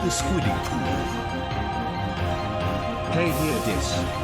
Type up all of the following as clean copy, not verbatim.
the squiddy pool. Hey, hear this.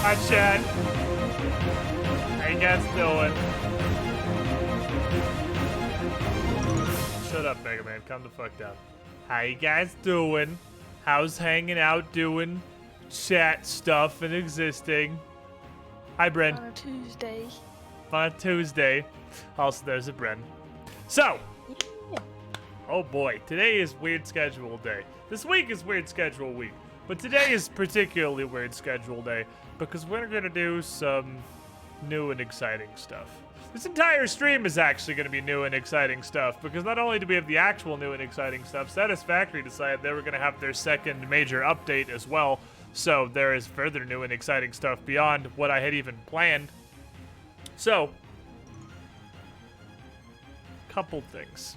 Hi, Chad. How you guys doing? Shut up, Mega Man. Calm the fuck down. How you guys doing? How's hanging out doing? Chat stuff and existing. Hi, Bren. On a Tuesday. On a Tuesday. Also, there's a Bren. So, Yeah. oh boy, today is Weird Schedule Day. This week is Weird Schedule Week. But today is particularly Weird Schedule Day because we're going to do some new and exciting stuff. This entire stream is actually going to be new and exciting stuff because not only do we have the actual new and exciting stuff, Satisfactory decided they were going to have their second major update as well. So there is further new and exciting stuff beyond what I had even planned. So, couple things.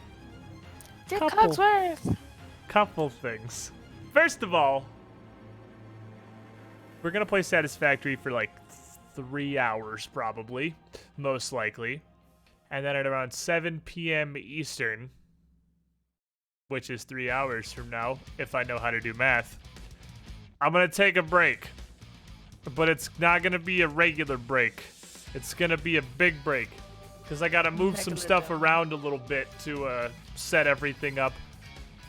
Dick Cogsworth. Couple things. First of all, we're going to play Satisfactory for like 3 hours probably, most likely. And then at around 7 p.m. Eastern, which is 3 hours from now, if I know how to do math, I'm going to take a break. But it's not going to be a regular break. It's going to be a big break. Because I got to move some stuff around a little bit to set everything up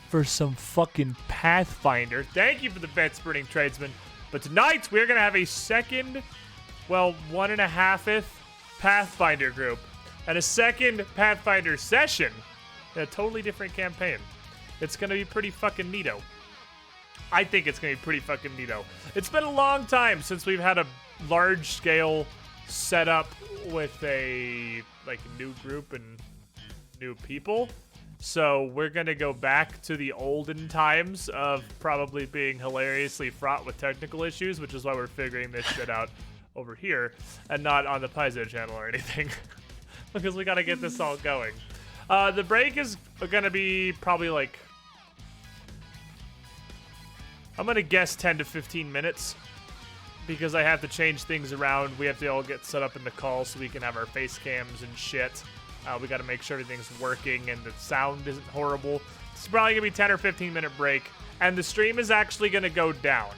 for some fucking Pathfinder. Thank you for the bet, Spurting Tradesman. But tonight, we're going to have a second, well, 1.5th Pathfinder group. And a second Pathfinder session in a totally different campaign. It's going to be pretty fucking neato. I think it's going to be pretty fucking neato. It's been a long time since we've had a large-scale setup with a, like, new group and new people. So we're going to go back to the olden times of probably being hilariously fraught with technical issues, which is why we're figuring this shit out over here and not on the Paizo channel or anything. Because we got to get this all going. The break is going to be probably like, I'm going to guess 10 to 15 minutes because I have to change things around. We have to all get set up in the call so we can have our face cams and shit. We got to make sure everything's working and the sound isn't horrible. It's probably going to be 10 or 15 minute break. And the stream is actually going to go down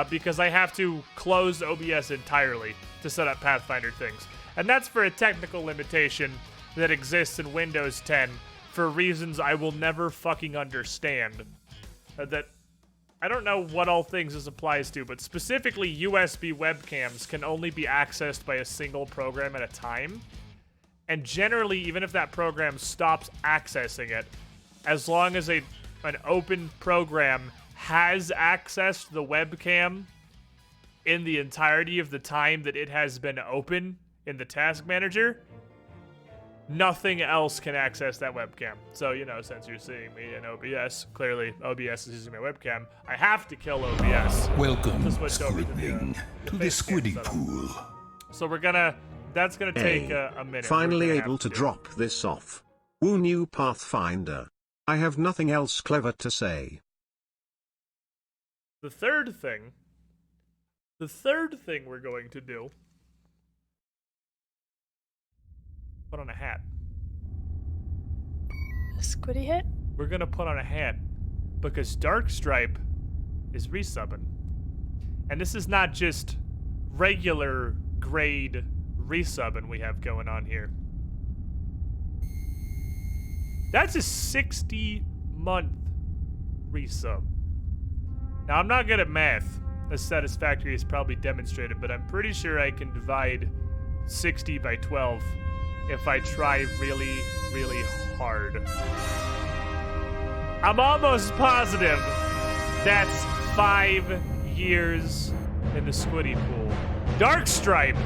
because I have to close OBS entirely to set up Pathfinder things. And that's for a technical limitation that exists in Windows 10 for reasons I will never fucking understand. That I don't know what all things this applies to, but specifically USB webcams can only be accessed by a single program at a time. And generally, even if that program stops accessing it, as long as an open program has accessed the webcam in the entirety of the time that it has been open in the task manager, nothing else can access that webcam. So, you know, since you're seeing me in OBS, clearly OBS is using my webcam, I have to kill OBS. Welcome, to switch over Squidwing, to the face cam squiddy setup. pool. So that's gonna take a minute. Finally We're gonna able have to drop this off. Woo, new Pathfinder. I have nothing else clever to say. The third thing we're going to do Put on a hat. A squiddy hit? We're gonna put on a hat because Darkstripe is resubbing. And this is not just regular grade resubbing we have going on here. That's a 60-month resub. Now, I'm not good at math, as Satisfactory has probably demonstrated, but I'm pretty sure I can divide 60 by 12 if I try really, really hard. I'm almost positive that's 5 years in the squiddy pool. Darkstripe,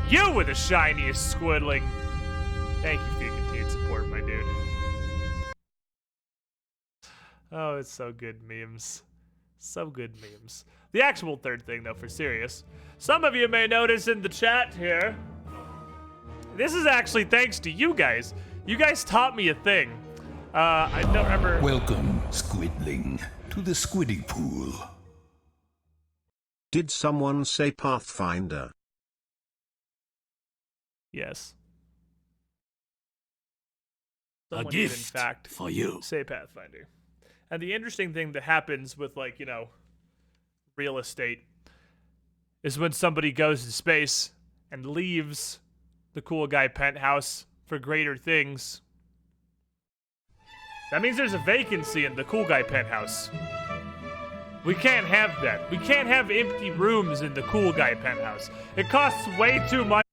you were the shiniest squidling. Thank you for your continued support, my dude. Oh, it's so good memes. So good memes. The actual third thing, though, for serious. Some of you may notice in the chat here, this is actually thanks to you guys. You guys taught me a thing. I don't remember. Welcome, Squidling, to the Squiddy Pool. Did someone say Pathfinder? Yes. A Someone did, in gift fact, for you. say Pathfinder. And the interesting thing that happens with, like, you know, real estate is when somebody goes to space and leaves the cool guy penthouse for greater things. That means there's a vacancy in the cool guy penthouse. We can't have that. We can't have empty rooms in the cool guy penthouse. It costs way too much.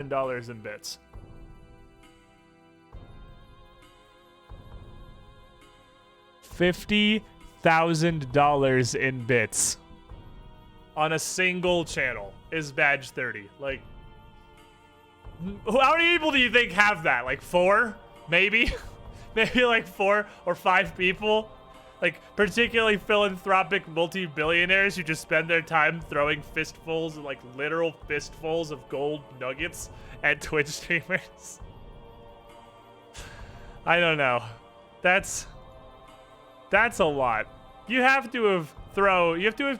$10 in bits. $50,000 in bits on a single channel is badge 30. Like, how many people do you think have that? Like 4, maybe, maybe like 4 or 5 people. Like particularly philanthropic multi-billionaires who just spend their time throwing fistfuls, like literal fistfuls of gold nuggets at Twitch streamers. I don't know. That's a lot. You have to have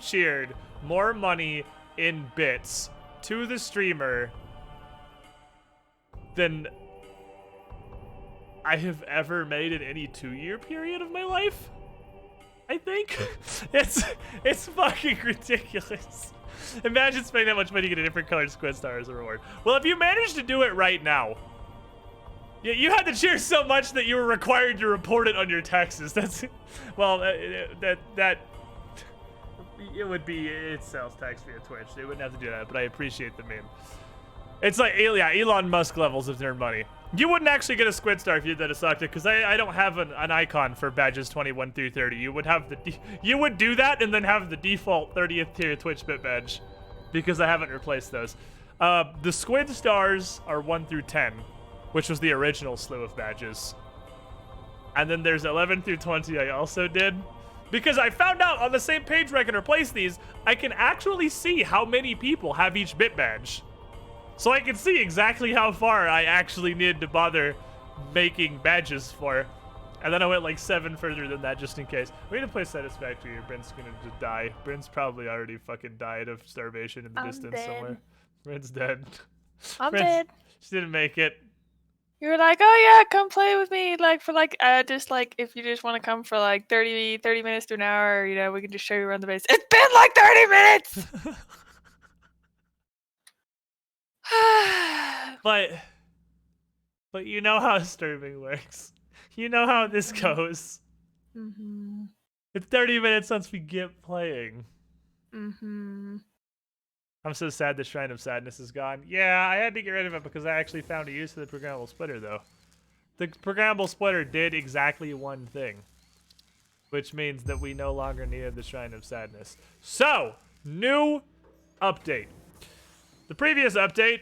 cheered more money in bits to the streamer than I have ever made in any 2-year period of my life. I think it's fucking ridiculous. Imagine spending that much money to get a different colored squid star as a reward. Well, if you managed to do it right now, you had to cheer so much that you were required to report it on your taxes. That's, well, that it would be, it sales tax via Twitch. They wouldn't have to do that, but I appreciate the meme. It's like, yeah, Elon Musk levels of earned money. You wouldn't actually get a squid star if you did that a because I don't have an icon for badges 21 through 30. You would have you would do that and then have the default 30th tier Twitch bit badge, because I haven't replaced those. The squid stars are 1 through 10, which was the original slew of badges. And then there's 11 through 20 I also did. Because I found out on the same page where I can replace these, I can actually see how many people have each bit badge. So I can see exactly how far I actually needed to bother making badges for. And then I went like 7 further than that just in case. We need to play Satisfactory or Bryn's gonna just die. Bryn's probably already fucking died of starvation in the distance dead. somewhere. Bryn's dead. I'm Bryn's, dead. She didn't make it. You were like, oh yeah, come play with me, like for like just like if you just want to come for like 30 minutes to an hour, you know, we can just show you around the base. It's been like 30 minutes. But you know how streaming works. You know how this goes. Mm-hmm. It's 30 minutes once we get playing. Mm-hmm. I'm so sad the Shrine of Sadness is gone. Yeah, I had to get rid of it because I actually found a use for the programmable splitter, though. The programmable splitter did exactly one thing, which means that we no longer needed the Shrine of Sadness. So, new update. The previous update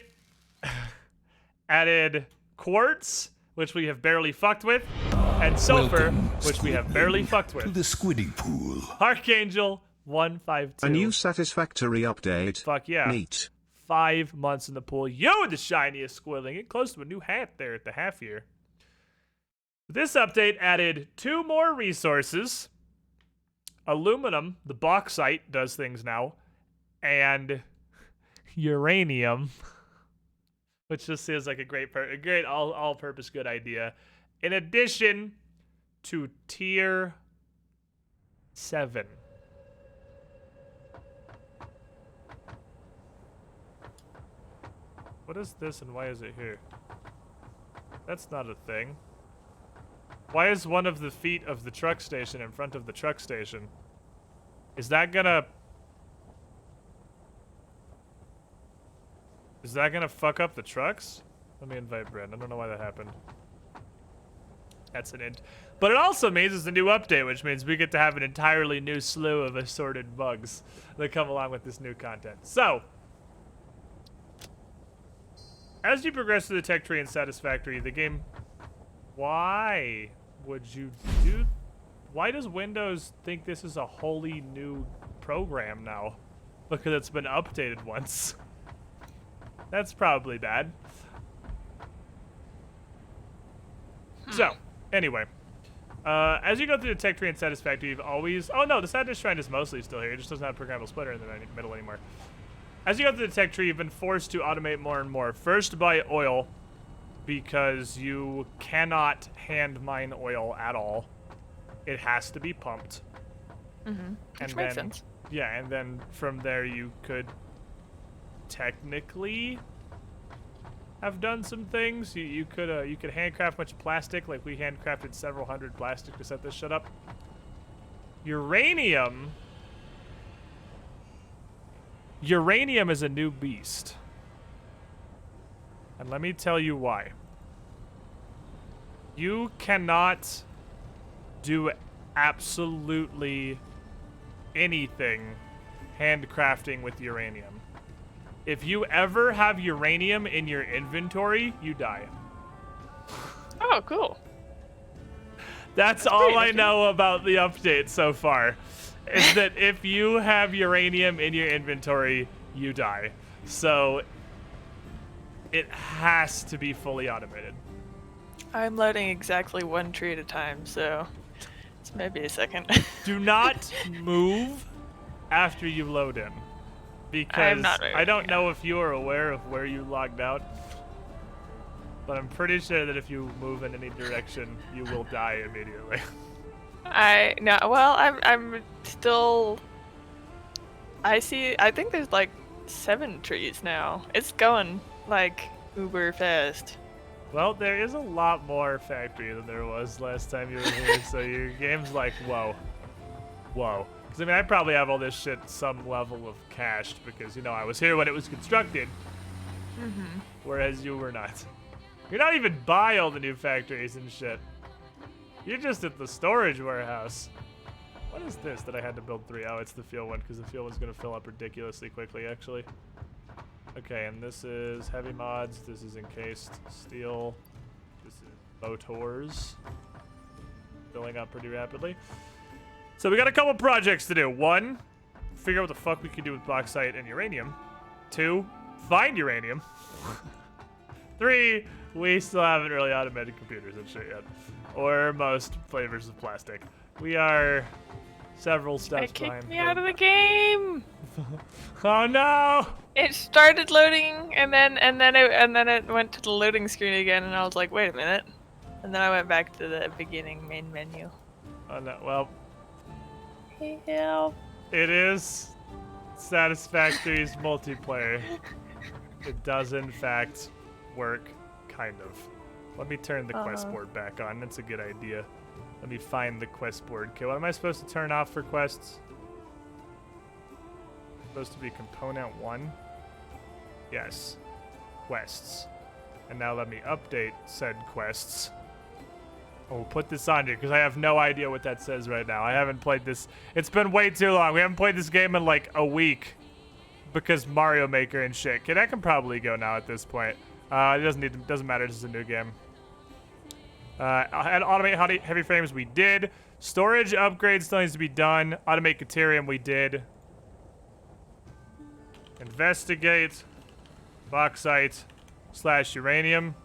added quartz, which we have barely fucked with, and sulfur, Welcome, which we have barely fucked to with. the Squiddy Pool. Archangel 152. A new Satisfactory update. Fuck yeah. Neat. 5 months in the pool. Yo, the shiniest squilling. Get close to a new hat there at the half year. This update added 2 more resources. Aluminum, the bauxite, does things now. And uranium, which just seems like a great all-purpose good idea. In addition to tier 7. What is this and why is it here? That's not a thing. Why is one of the feet of the truck station in front of the truck station? Is that gonna fuck up the trucks? Let me invite Brent. I don't know why that happened. That's an int. But it also means it's a new update, which means we get to have an entirely new slew of assorted bugs that come along with this new content. So, as you progress through the tech tree in Satisfactory, the game... Why does Windows think this is a wholly new program now? Because it's been updated once. That's probably bad. So, anyway. As you go through the tech tree in Satisfactory, you've always... Oh no, the Sadness Shrine is mostly still here. It just doesn't have a programmable splitter in the middle anymore. As you go through the tech tree, you've been forced to automate more and more. First by oil, because you cannot hand mine oil at all. It has to be pumped. Mm-hmm. Which And makes then, sense. yeah, and then from there you could technically have done some things. You could handcraft a bunch of plastic, like we handcrafted several hundred plastic to set this shit up. Uranium is a new beast. And let me tell you why. You cannot do absolutely anything handcrafting with uranium. If you ever have uranium in your inventory, you die. Oh, cool. That's all I know about the update so far. Is that if you have uranium in your inventory, you die. So it has to be fully automated. I'm loading exactly one tree at a time, so it's maybe a second. Do not move after you load in. Because not moving, I don't know if you are aware of where you logged out. But I'm pretty sure that if you move in any direction, you will die immediately. I'm still. I think there's like 7 trees now. It's going like uber fast. Well, there is a lot more factory than there was last time you were here, so your game's like, whoa. Whoa. Because, I mean, I probably have all this shit some level of cached because, you know, I was here when it was constructed. Mm-hmm. Whereas you were not. You're not even by all the new factories and shit. You're just at the storage warehouse. What is this that I had to build 3? Oh, it's the fuel one, because the fuel one's going to fill up ridiculously quickly, actually. Okay, and this is heavy mods. This is encased steel. This is motors. Filling up pretty rapidly. So we got a couple projects to do. 1, figure out what the fuck we can do with bauxite and uranium. 2, find uranium. 3, we still haven't really automated computers and shit yet. Or most flavors of plastic. We are several steps behind. It kicked me out of the game. Oh no! It started loading, and then it went to the loading screen again, and I was like, wait a minute. And then I went back to the beginning main menu. Oh no! Well, help! it is Satisfactory's multiplayer. It does in fact work, kind of. Let me turn the quest board back on. That's a good idea. Let me find the quest board. Okay, what am I supposed to turn off for quests? Supposed to be component 1. Yes. Quests. And now let me update said quests. Oh, we'll put this on here because I have no idea what that says right now. I haven't played this. It's been way too long. We haven't played this game in like a week because Mario Maker and shit. Okay, that can probably go now at this point. It doesn't matter. This is a new game. Automate heavy frames, we did. Storage upgrades still needs to be done. Automate Caterium, we did. Investigate bauxite / uranium.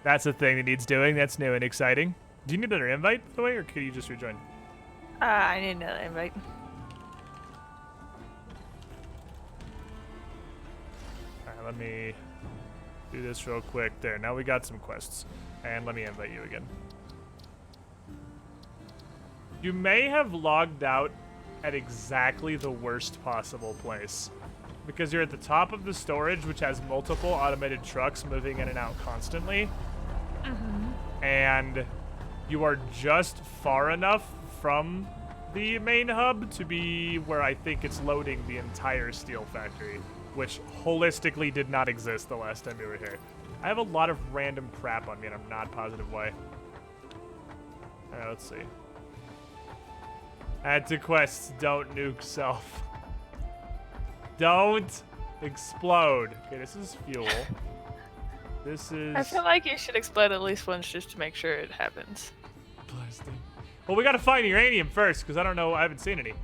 That's a thing that needs doing. That's new and exciting. Do you need another invite, by the way, or could you just rejoin? I need another invite. Alright, let me do this real quick. There, now we got some quests. And let me invite you again. You may have logged out at exactly the worst possible place. Because you're at the top of the storage, which has multiple automated trucks moving in and out constantly. Mm-hmm. And you are just far enough from the main hub to be where I think it's loading the entire steel factory, which holistically did not exist the last time we were here. I have a lot of random crap on me, and I'm not positive why. Alright, let's see. Add to quests, don't nuke self. Don't explode. Okay, this is fuel. This is... I feel like you should explode at least once just to make sure it happens. plastic. Well, we gotta find uranium first, because I don't know, I haven't seen any.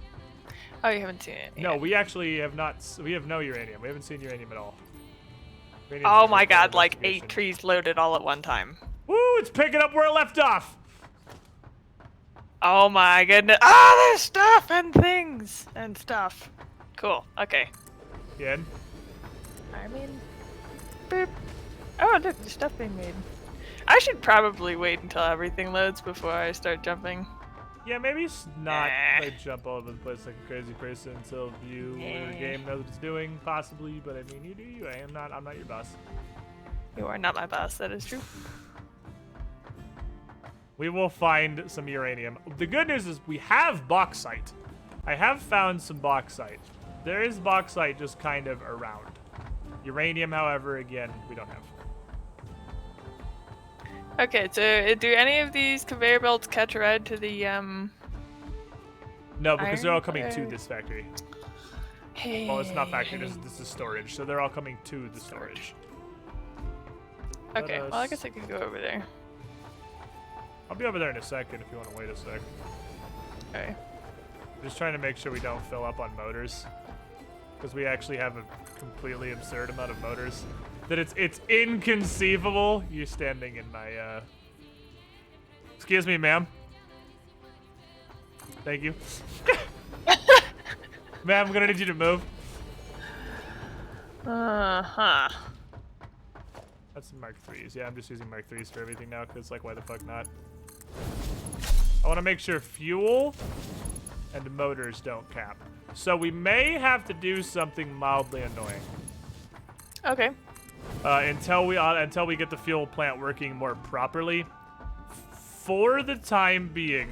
Oh, you haven't seen it? No, we actually have not, we have no uranium. We haven't seen uranium at all. Oh my god, like 8 trees loaded all at one time. Woo, it's picking up where it left off. Oh my goodness. Oh, there's stuff and things and stuff. Cool, okay. Again. I mean, boop. Oh, look, there's stuff being made. I should probably wait until everything loads before I start jumping. Yeah, maybe it's not like jump all over the place like a crazy person until you or the game knows what it's doing, possibly. But I mean, you do you. I'm not your boss. You are not my boss. That is true. We will find some uranium. The good news is we have bauxite. I have found some bauxite. There is bauxite just kind of around. Uranium, however, again, we don't have. Okay, so do any of these conveyor belts catch a ride to the No, because they're all Iron coming to ore. this factory. Well, it's not factory. This is storage, so they're all coming to the storage. Okay, well I guess I could go over there. I'll be over there in a second if you want to wait a sec. Okay. Just trying to make sure we don't fill up on motors, because we actually have a completely absurd amount of motors. That it's inconceivable. You're standing in my. Excuse me, ma'am. Thank you. Ma'am, I'm gonna need you to move. Uh-huh. That's some Mark 3s. Yeah, I'm just using Mark 3s for everything now, because, like, why the fuck not? I want to make sure fuel and motors don't cap. So we may have to do something mildly annoying. Okay. Until we get the fuel plant working more properly. For the time being,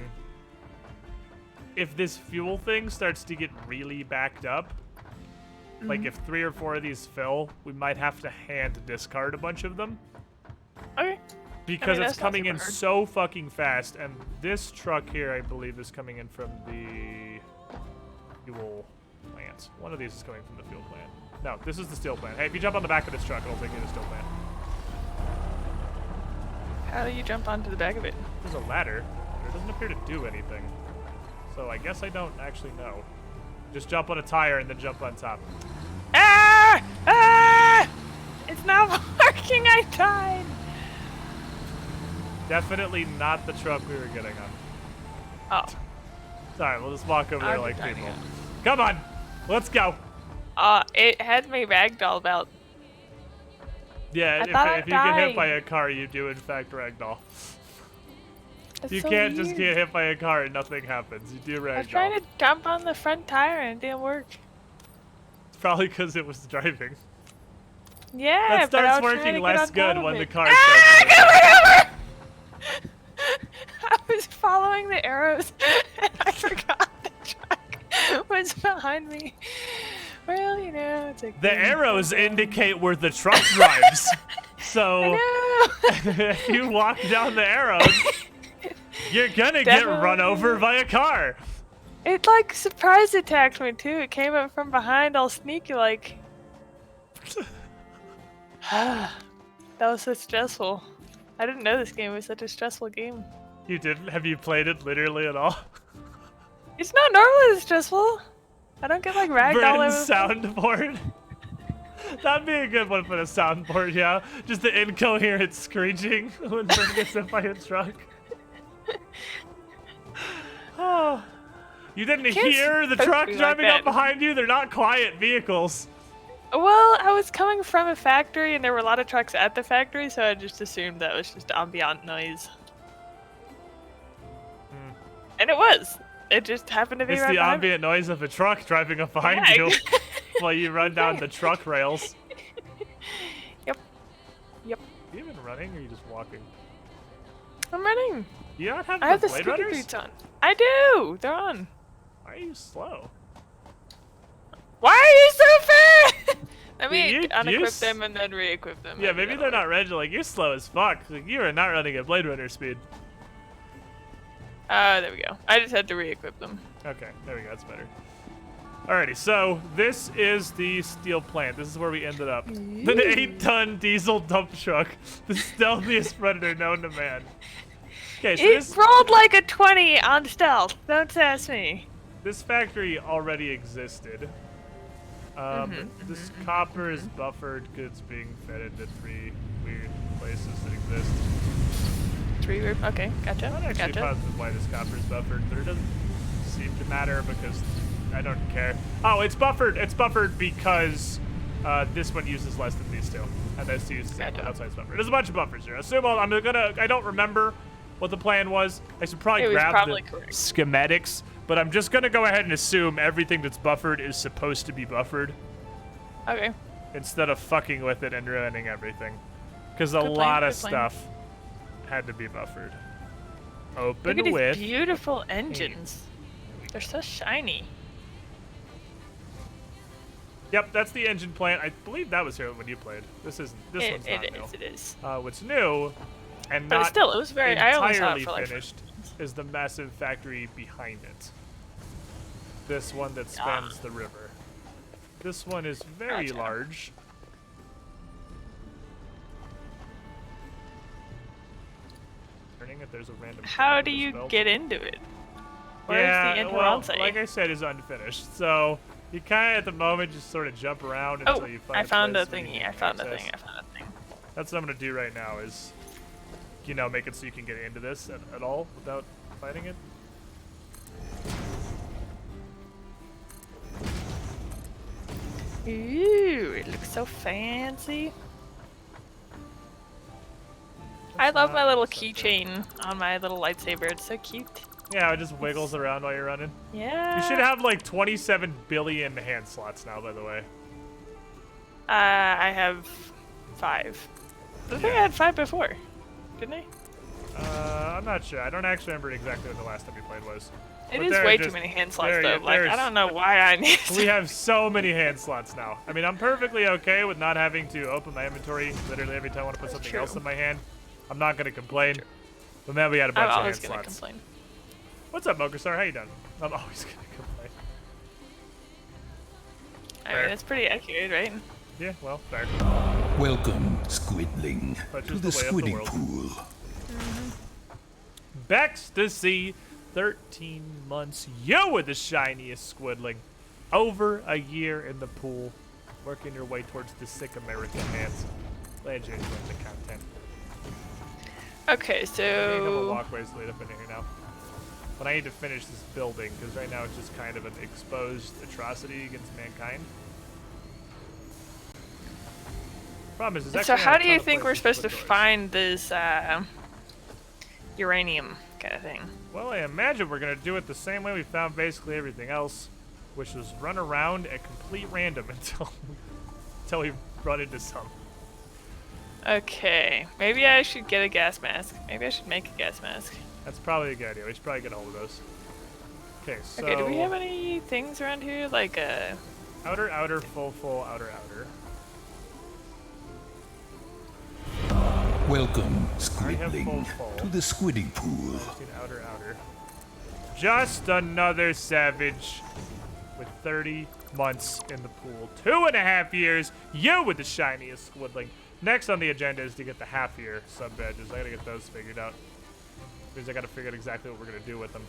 if this fuel thing starts to get really backed up, like if 3 or 4 of these fill, we might have to hand discard a bunch of them. Okay. Because it's that's not coming in super hard. so fucking fast, and this truck here, I believe, is coming in from the fuel plant. One of these is coming from the fuel plant. No, this is the steel plant. Hey, if you jump on the back of this truck, it'll take you to the steel plant. How do you jump onto the back of it? There's a ladder, but it doesn't appear to do anything. So I guess I don't actually know. Just jump on a tire and then jump on top. Ah! Ah! It's not working. I died. Definitely not the truck we were getting on. Oh. Sorry, we'll just walk over there I'm like trying to people. go. Come on, let's go. It had me ragdoll belt. Yeah, I thought I if you get hit died. by a car, you do in fact ragdoll. That's You so can't just weird. get hit by a car and nothing happens. You do I was trying ragdoll. to jump on the front tire and it didn't work. It's probably because it was driving. Yeah, That but I starts was trying to working get less on top good of when it. the car Ah, starts. come over! I was following the arrows and I forgot the truck was behind me. Well, you know, it's like The arrows indicate where the truck drives. So I if you walk down the arrows, you're gonna get run over by a car. It like surprise attacked me too. It came up from behind all sneaky like. That was so stressful. I didn't know this game was such a stressful game. You didn't? Have you played it literally at all? It's not normally this stressful. I don't get like ragged all over. Bryn's the place. soundboard. That'd be a good one for a soundboard, yeah. Just the incoherent screeching when Bryn gets hit by a truck. Oh. You didn't Can't hear the supposed to truck be like driving up that. behind you? They're not quiet vehicles. Well, I was coming from a factory and there were a lot of trucks at the factory, so I just assumed that was just ambient noise. And it was. It just happened to be It's right the behind me. ambient noise of a truck driving up behind Yeah. you while you run down the truck rails. Yep. Yep. Are you even running or are you just walking? I'm running. Do you not have I have the the Blade sticky Runners? boots on. I do. They're on. Why are you slow? Why are you so fast? Let Yeah, me you- unequip them and then re-equip them. Yeah, maybe they're not ready. Like, you're slow as fuck. Like, you are not running at Blade Runner speed. There we go. I just had to re-equip them. Okay, there we go. That's better. Alrighty, so this is the steel plant. This is where we ended up. An 8-ton diesel dump truck. The stealthiest predator known to man. Okay, so It rolled like a 20 on stealth. Don't sass me. this factory already existed. This copper is buffered goods being fed into 3 weird places that exist. 3 weird. Okay, gotcha. I'm not actually Gotcha. positive why this copper is buffered, but it doesn't seem to matter because I don't care. Oh, it's buffered. It's buffered because this one uses less than these two, and this uses the same one. Gotcha. That's why it's buffered. There's a bunch of buffers here. Assume I don't remember what the plan was. I should probably It was grab probably the correct. schematics, but I'm just gonna go ahead and assume everything that's buffered is supposed to be buffered Okay. instead of fucking with it and ruining everything, because a Good plan, lot of good plan. stuff had to be buffered. Open Look at these with. beautiful engines. They're so shiny. Yep, that's the engine plant. I believe that was here when you played. This isn't. This one's not new. It is. What's new, and But not still, it was very. I only saw it entirely for like. finished, is the massive factory behind it. This one that spans the river. This one is very Gotcha. large. Turning if there's a random. How trap do in this you belt. get into it? Where's Yeah, the enter well, on site? like I said, is unfinished. So you kind of at the moment just sort of jump around until you find. I found a place where you thingy. can I found a access. thing. I found a thing. That's what I'm gonna do right now. Is, you know, make it so you can get into this at all without fighting it. Ooh, it looks so fancy. I love my little keychain on my little lightsaber. It's so cute. Yeah, it just wiggles around while you're running. Yeah. You should have like 27 billion hand slots now, by the way. I have 5. I think I had 5 before, didn't I? I'm not sure. I don't actually remember exactly what the last time we played was. It But is there are way just- too many hand slots there- though. Like I there's- don't know why I need. We have so many hand slots now. I mean, I'm perfectly okay with not having to open my inventory literally every time I want to put something True. else in my hand. I'm not gonna complain. But man, we had a bunch I'm of always hand gonna slots. complain. What's up, Mokerstar? How you doing? I'm always gonna complain. I Fair. mean, it's pretty accurate, right? Yeah, well, fair. Welcome, Squidling, But to just the the way of the squidding world. pool. Beckstasy, 13 months. You were the shiniest squidling. Over a year in the pool, working your way towards the sick American hands. Glad you enjoyed the content. Okay, I need a couple so walkways to lead up in here now. But I need to finish this building, because right now it's just kind of an exposed atrocity against mankind. Problem is, there's so actually how not a do ton you of think we're places to supposed to put doors. find this uranium kind of thing? Well, I imagine we're going to do it the same way we found basically everything else, which is run around at complete random until we run into some. Okay, maybe I should get a gas mask. Maybe I should make a gas mask. That's probably a good idea. We should probably get a hold of those. Okay, so Okay, do we have any things around here? Like, outer, full, outer. Welcome, already have Squidling, full. to the squidding pool. Just need outer. Just another savage with 30 months in the pool. 2.5 years. You with the shiniest squidling. Next on the agenda is to get the half-year sub badges. I gotta get those figured out. Because I gotta figure out exactly what we're gonna do with them.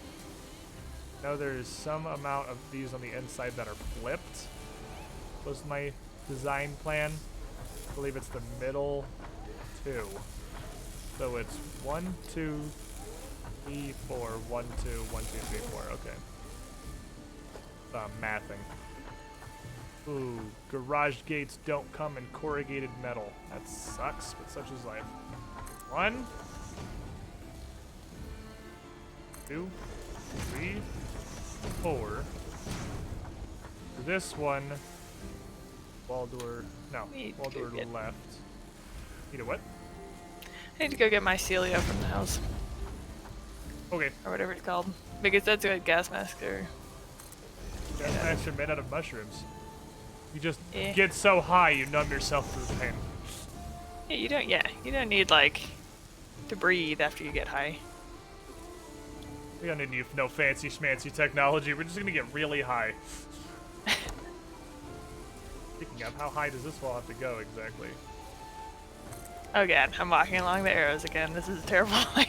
Now there's some amount of these on the inside that are flipped. Was my design plan. I believe it's the middle 2. So it's 1, 2, 3, 4, 1, 2, 1, 2, 3, 4. Okay. Mathing. Ooh, garage gates don't come in corrugated metal. That sucks, but such is life. 1, 2, 3, 4. This one, wall door. No, Need wall to door to get- the left. Need a what? I need to go get my Celia from the house, Okay. or whatever it's called. Because that's a gas mask, or... Gas masks are made out of mushrooms. You just Eh. get so high you numb yourself to the pain. Yeah, you don't need, like, to breathe after you get high. We don't need no fancy schmancy technology. We're just gonna get really high. Speaking of, how high does this wall have to go exactly? Oh god, I'm walking along the arrows again. This is a terrible line.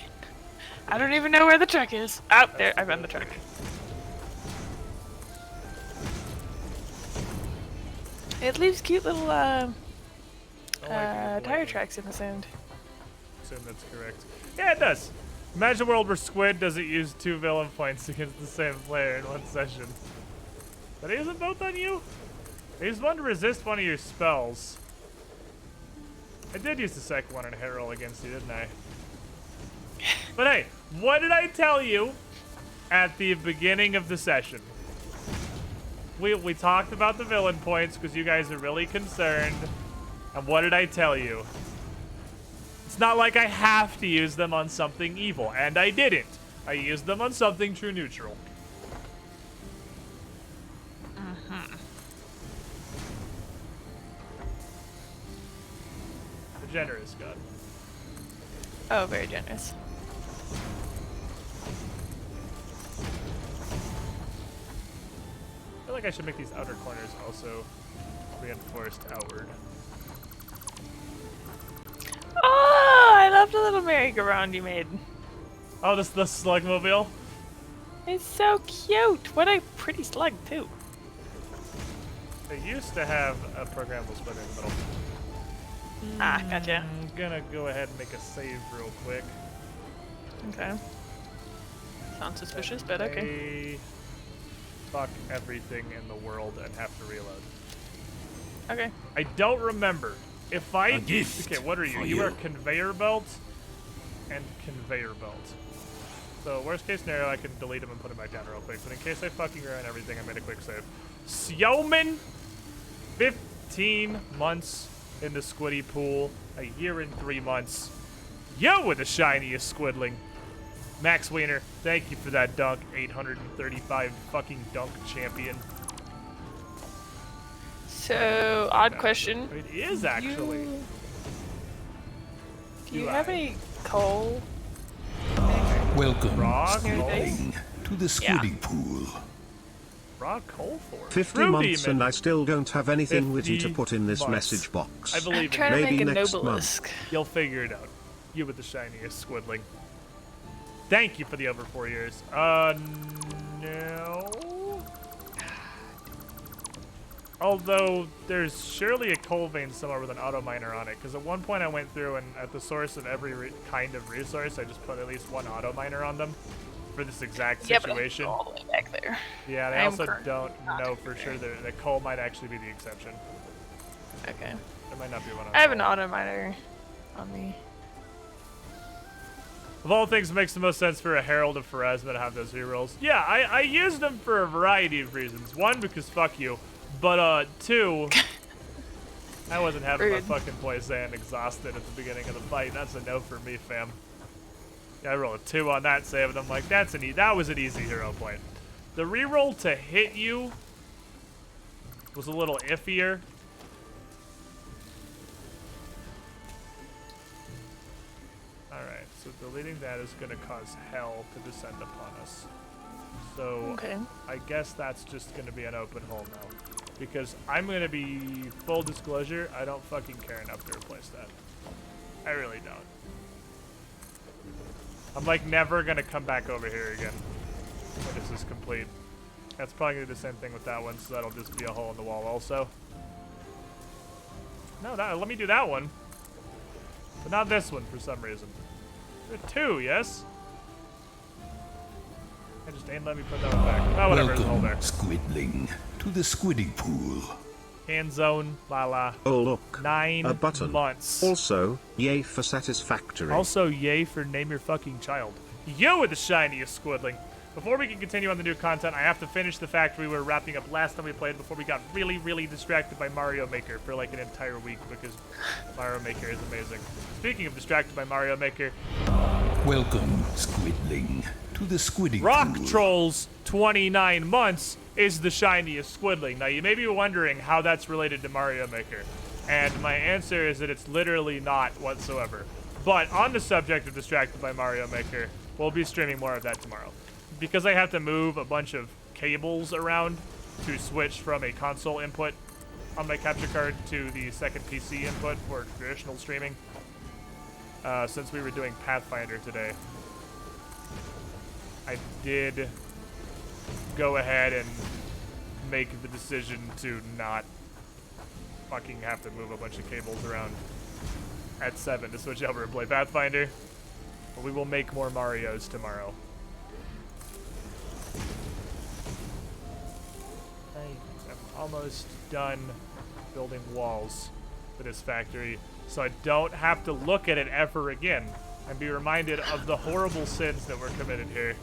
I don't even know where the truck is. Oh, there, I found the truck. It leaves cute little tire tracks in the sand. Assume that's correct. Yeah, it does. Imagine a world where Squid doesn't use 2 villain points against the same player in one session. But he using both on you? I used one to resist one of your spells. I did use the second one in a hit roll against you, didn't I? But hey, what did I tell you at the beginning of the session? We talked about the villain points because you guys are really concerned. And what did I tell you? It's not like I have to use them on something evil, and I didn't. I used them on something true neutral. generous god. Oh, very generous. I feel like I should make these outer corners also reinforced outward. Oh, I love the little merry-go-round you made. Oh, this is the slugmobile? It's so cute. What a pretty slug, too. They used to have a programmable splitter in the middle. Ah, gotcha. I'm gonna go ahead and make a save real quick. Okay. Sounds suspicious, but okay. Fuck everything in the world and have to reload. Okay. I don't remember. If I... A gift Okay, what are you? for You you. are conveyor belt and conveyor belt. So worst case scenario, I can delete them and put them back down real quick. But in case I fucking ruin everything, I made a quick save. Xiaomin, 15 months in the squiddy pool, a year and 3 months. Yo, with the shiniest squidling. Max Wiener, thank you for that dunk. 835 fucking dunk champion. So, odd question. It is actually. Do you have any coal? Welcome, Raw squidling, to the squiddy pool. Raw coal for 50 True months Demon. and I still don't have anything witty to 50 put in this months. message box. I I'm believe in trying you. to Maybe make a next Nobelisk. You'll figure it out. You with the shiniest squidling. Thank you for the over 4 years. No. Although, there's surely a coal vein somewhere with an auto miner on it, because at one point I went through and at the source of every kind of resource, I just put at least one auto miner on them for this exact situation. Yeah, but all the way back there. Yeah, and I I am also currently don't not know for sure that coal might actually be the exception. Okay. There might not be one on I have an coal. auto miner on me. Of all things, it makes the most sense for a Herald of Pharasma to have those rerolls. Yeah, I used them for a variety of reasons. One, because fuck you. But, two, I wasn't having Rude. my fucking poison exhausted at the beginning of the fight. That's a no for me, fam. Yeah, I rolled a 2 on that save, and I'm like, that was an easy hero point. The reroll to hit you was a little iffier. Alright, so deleting that is going to cause hell to descend upon us. So, Okay. I guess that's just going to be an open hole now. Because I'm going to be, full disclosure, I don't fucking care enough to replace that. I really don't. I'm like never going to come back over here again when this is complete. That's probably going to do the same thing with that one, so that'll just be a hole in the wall also. No, let me do that one. But not this one for some reason. There are 2, yes? I just ain't let me put that one back. Oh, whatever, there's a hole Welcome, there. squidling, to the squiddy pool. Hand zone, la la. Oh look, 9 a button. months. Also, yay for Satisfactory. Also, yay for name your fucking child. Yo with the shiniest squidling. Before we can continue on the new content, I have to finish the factory we're wrapping up last time we played before we got really, really distracted by Mario Maker for like an entire week because Mario Maker is amazing. Speaking of distracted by Mario Maker, Welcome, squidling, to the squiddy Rock pool. Trolls 29 months is the shiniest squidling. Now, you may be wondering how that's related to Mario Maker. And my answer is that it's literally not whatsoever. But on the subject of distracted by Mario Maker, we'll be streaming more of that tomorrow. Because I have to move a bunch of cables around to switch from a console input on my capture card to the second PC input for traditional streaming. Since we were doing Pathfinder today, I did go ahead and make the decision to not fucking have to move a bunch of cables around at 7 to switch over and play Pathfinder. But we will make more Marios tomorrow. I am almost done building walls for this factory, so I don't have to look at it ever again and be reminded of the horrible sins that were committed here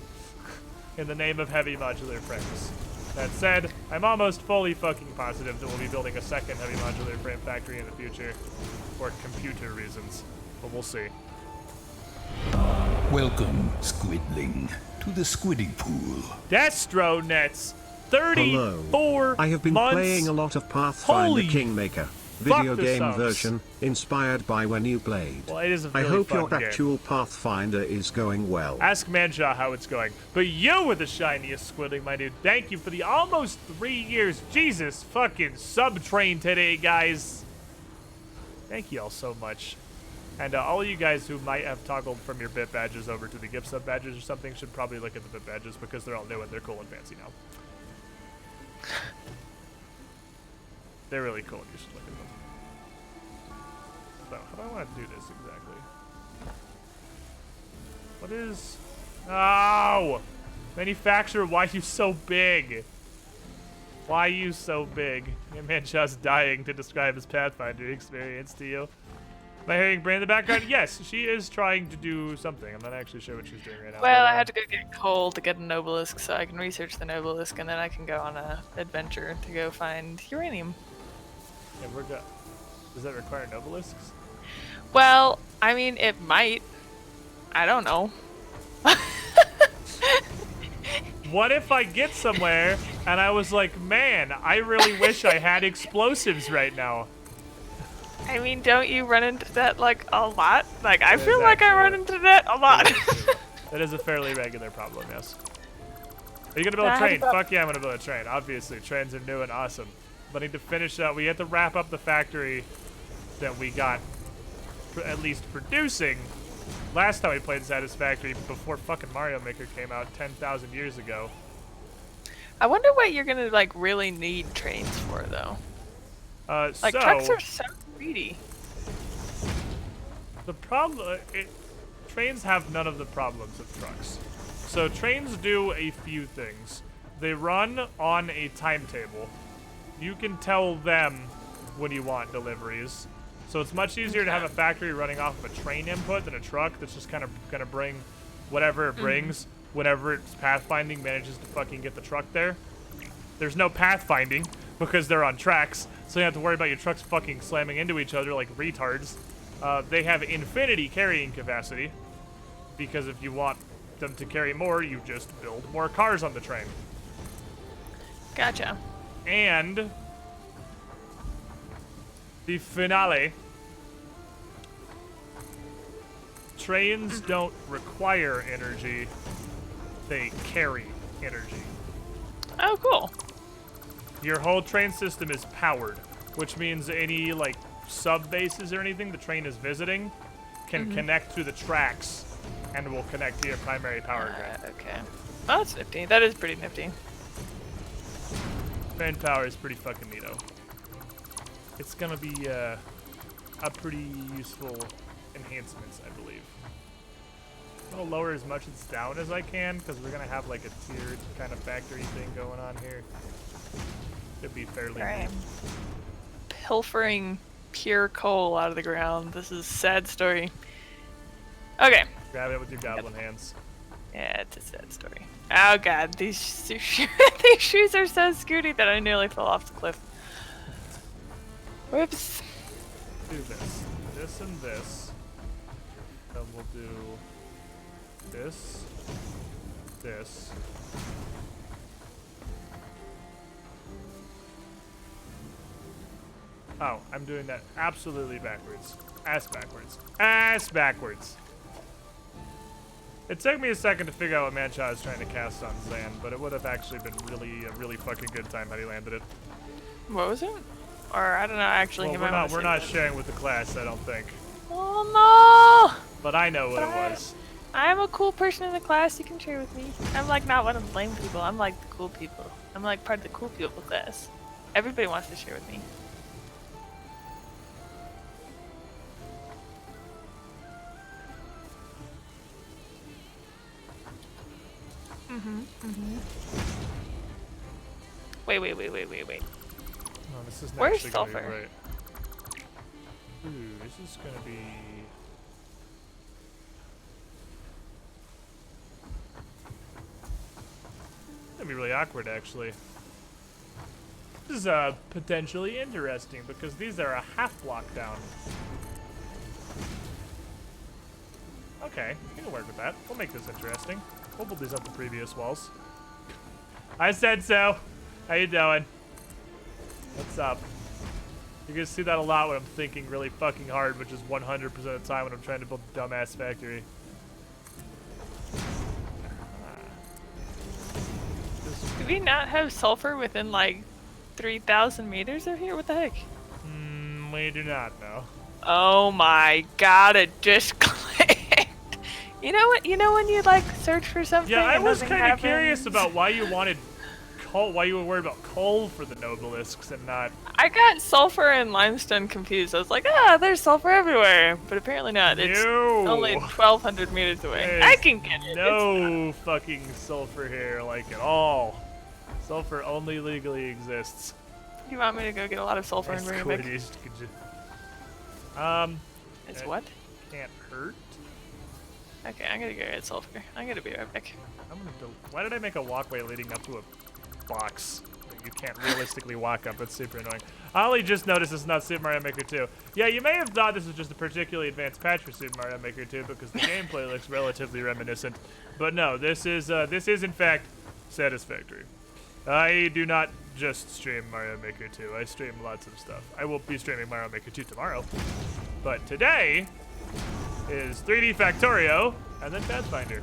in the name of heavy modular frames. That said, I'm almost fully fucking positive that we'll be building a second heavy modular frame factory in the future for computer reasons, but we'll see. Welcome, squidling, to the squiddy pool. Destronets, Hello. 34 I have been months. playing a lot of Pathfinder Holy Kingmaker. video the game subs. version, inspired by when you played. Well, it is a I really hope fun your game. actual Pathfinder is going well. Ask Manshaw how it's going. But you were the shiniest squiddling, my dude. Thank you for the almost 3 years. Jesus fucking sub-train today, guys. Thank you all so much. And all of you guys who might have toggled from your bit badges over to the gift sub badges or something should probably look at the bit badges because they're all new and they're cool and fancy now. They're really cool and you should look at them. So, how do I want to do this exactly? What is... Oh! Manufacturer, why you so big? Why you so big? Your man just dying to describe his Pathfinder experience to you. Am I hearing Bray in the background? Yes, she is trying to do something. I'm not actually sure what she's doing right now. Well, I had to go get coal to get an obelisk so I can research the obelisk, and then I can go on a adventure to go find uranium. Yeah, we're good. Does that require obelisks? Well, I mean, it might. I don't know. What if I get somewhere and I was like, man, I really wish I had explosives right now? I mean, don't you run into that, like, a lot? Like, I That feel is like I actually- run into that a lot. That is a fairly regular problem, yes. Are you gonna build I a had to train? go- Fuck yeah, I'm gonna build a train. Obviously, trains are new and awesome. But I need to finish up. We have to wrap up the factory that we got at least producing last time we played Satisfactory before fucking Mario Maker came out 10,000 years ago. I wonder what you're gonna, like, really need trains for, though. Like, trucks are so greedy. The problem, trains have none of the problems of trucks. So trains do a few things. They run on a timetable. You can tell them when you want deliveries. So it's much easier to have a factory running off of a train input than a truck that's just kind of gonna bring whatever it brings whenever its pathfinding manages to fucking get the truck there. There's no pathfinding because they're on tracks, so you don't have to worry about your trucks fucking slamming into each other like retards. They have infinity carrying capacity because if you want them to carry more, you just build more cars on the train. Gotcha. And the finale. Trains don't require energy, they carry energy. Oh, cool. Your whole train system is powered, which means any like sub bases or anything the train is visiting can connect through the tracks and will connect to your primary power grid. Okay. Oh, that's nifty. That is pretty nifty. Train power is pretty fucking neato. It's gonna be a pretty useful enhancements, I believe. I'm gonna lower as much as down as I can because we're gonna have like a tiered kind of factory thing going on here. Should be fairly Right. neat. Pilfering pure coal out of the ground. This is a sad story. Okay. Grab it with your goblin hands. Yeah, it's a sad story. Oh god, these these shoes are so scooty that I nearly fell off the cliff. Whoops. Do this and this. Then we'll do this, this. Oh, I'm doing that absolutely backwards. Ass backwards. Ass backwards. It took me a second to figure out what Mancha is trying to cast on Zan, but it would have actually been a really fucking good time had he landed it. What was it? Or I don't know. Actually, Well, he might wanna we're say not that. sharing with the class, I don't think. Oh no! But I know what But it was. I'm a cool person in the class. You can share with me. I'm like not one of the lame people. I'm like the cool people. I'm like part of the cool people class. Everybody wants to share with me. Wait. No, this isn't Where's actually gonna be sulfur? right. Ooh, this is gonna be... Gonna be really awkward, actually. This is potentially interesting because these are a half block down. Okay, we can work with that. We'll make this interesting. We'll build these up the previous walls. I said so. How you doing? What's up? You're gonna see that a lot when I'm thinking really fucking hard, which is 100% of the time when I'm trying to build a dumbass factory. Do we not have sulfur within like 3,000 meters of here? What the heck? We do not know. Oh my god, it just clicked. You know what? You know when you like search for something? Yeah, I and was nothing kind of curious happens? about why you wanted coal, why you were worried about coal for the Nobelisks and not. I got sulfur and limestone confused. I was like, there's sulfur everywhere. But apparently not. It's only 1,200 meters away. There's I can get it. no fucking sulfur here, like at all. Sulfur only legally exists. You want me to go get a lot of sulfur and bring it back? It's what? Can't hurt. Okay, I'm gonna go get sulfur. I'm gonna be right back. Why did I make a walkway leading up to a box that you can't realistically walk up? That's super annoying. I only just noticed it's not Super Mario Maker 2. Yeah, you may have thought this was just a particularly advanced patch for Super Mario Maker 2 because the gameplay looks relatively reminiscent. But no, this is in fact Satisfactory. I do not just stream Mario Maker 2. I stream lots of stuff. I will be streaming Mario Maker 2 tomorrow. But today is 3D Factorio and then Pathfinder.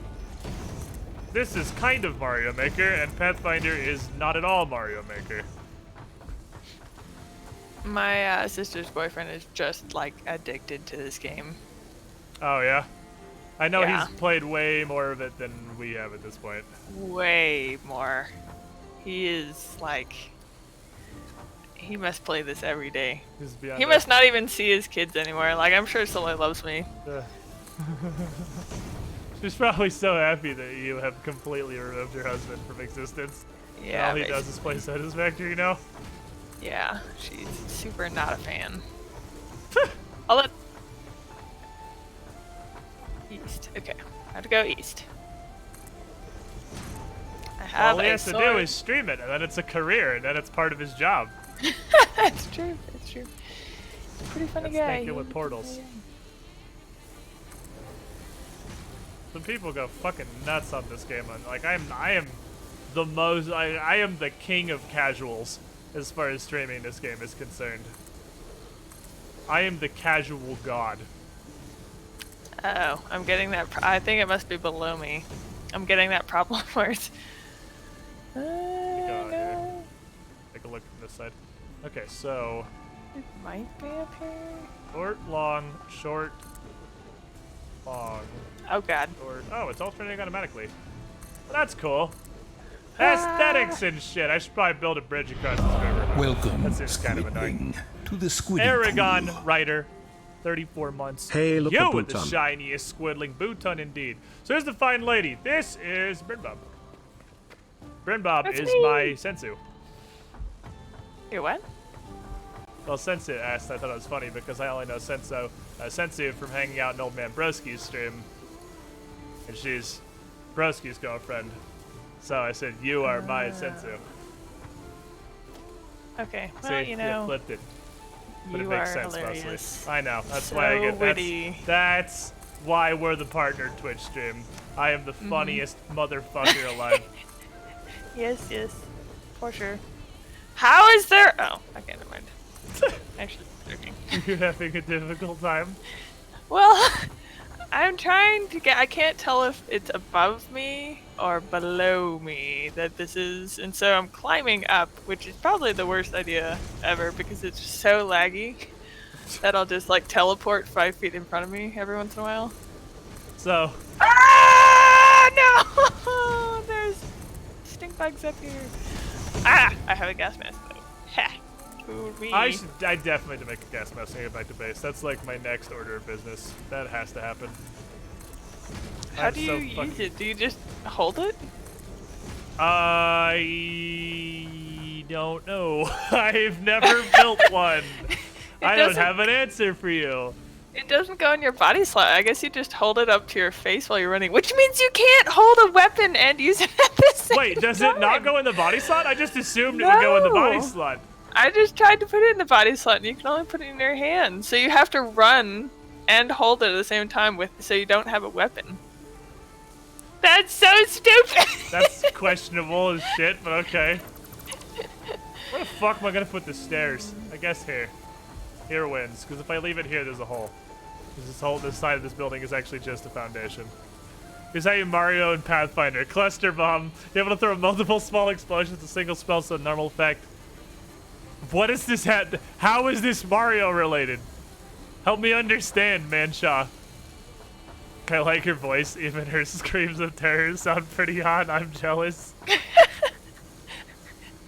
This is kind of Mario Maker, and Pathfinder is not at all Mario Maker. My sister's boyfriend is just like addicted to this game. Oh yeah? I know Yeah. he's played way more of it than we have at this point. Way more. He is like, he must play this every day. He's beyond He that. must not even see his kids anymore. Like, I'm sure Soleil loves me. She's probably so happy that you have completely removed your husband from existence. Yeah, All he does is play Satisfactory now. yeah, she's super not a fan. I'll let... East. Okay, I have to go east. I have All he a has to sword. do is stream it, and then it's a career, and then it's part of his job. That's true. That's true. Pretty funny That's guy. thinking with portals. Some people go fucking nuts on this game. Like I am the most. I am the king of casuals as far as streaming this game is concerned. I am the casual god. Oh, I'm getting that. I think it must be below me. I'm getting that problem where it's. No. Take a look from this side. Okay, so It might be up here. short, long, short, long, Oh god. short. Oh, it's alternating automatically. Well, that's cool. Aesthetics and shit. I should probably build a bridge across this river. Welcome, That seems kind of annoying. Squidling, to the Squidding Aragon Pool. Rider, 34 months. Hey, look you at with the Bhutan. shiniest squiddling Bhutan indeed. So here's the fine lady. This is Brynbob. Brynbob That's is me. my sensu. You're what? Well, Sensu asked. I thought it was funny because I only know Sensu from hanging out in Old Man Broski's stream, and she's Broski's girlfriend. So I said, "You are my Sensu." Okay. See, Well, you know, flipped it. But it you makes are sense hilarious. mostly. I know. That's So why I get. witty. That's why we're the partner Twitch stream. I am the funniest motherfucker alive. Yes, yes, for sure. How is there? Oh, okay, never mind. Actually, joking. You're having a difficult time. Well, I'm trying to get. I can't tell if it's above me or below me that this is, and so I'm climbing up, which is probably the worst idea ever because it's so laggy that I'll just like teleport 5 feet in front of me every once in a while. So Ah no! There's stink bugs up here. Ah! I have a gas mask though. Ha! Ooh, me. I definitely need to make a gas mask and get back to base. That's like my next order of business. That has to happen. How I'm do you so use fucking- it? Do you just hold it? I don't know. I've never built one. I don't doesn't- have an answer for you. It doesn't go in your body slot. I guess you just hold it up to your face while you're running, which means you can't hold a weapon and use it at the same Wait, does it not time. go in the body slot? I just assumed it would go in the body No. slot. I just tried to put it in the body slot, and you can only put it in your hand. So you have to run and hold it at the same time so you don't have a weapon. That's so stupid. That's questionable as shit, but okay. Where the fuck am I gonna put the stairs? I guess here. Here wins, because if I leave it here, there's a hole. This side of this building is actually just a foundation. Here's how you Mario and Pathfinder. Cluster bomb. You're able to throw multiple small explosions, a single spell, so normal effect. What is this? How is this Mario related? Help me understand, Manshaw. I like her voice. Even her screams of terror sound pretty hot. I'm jealous.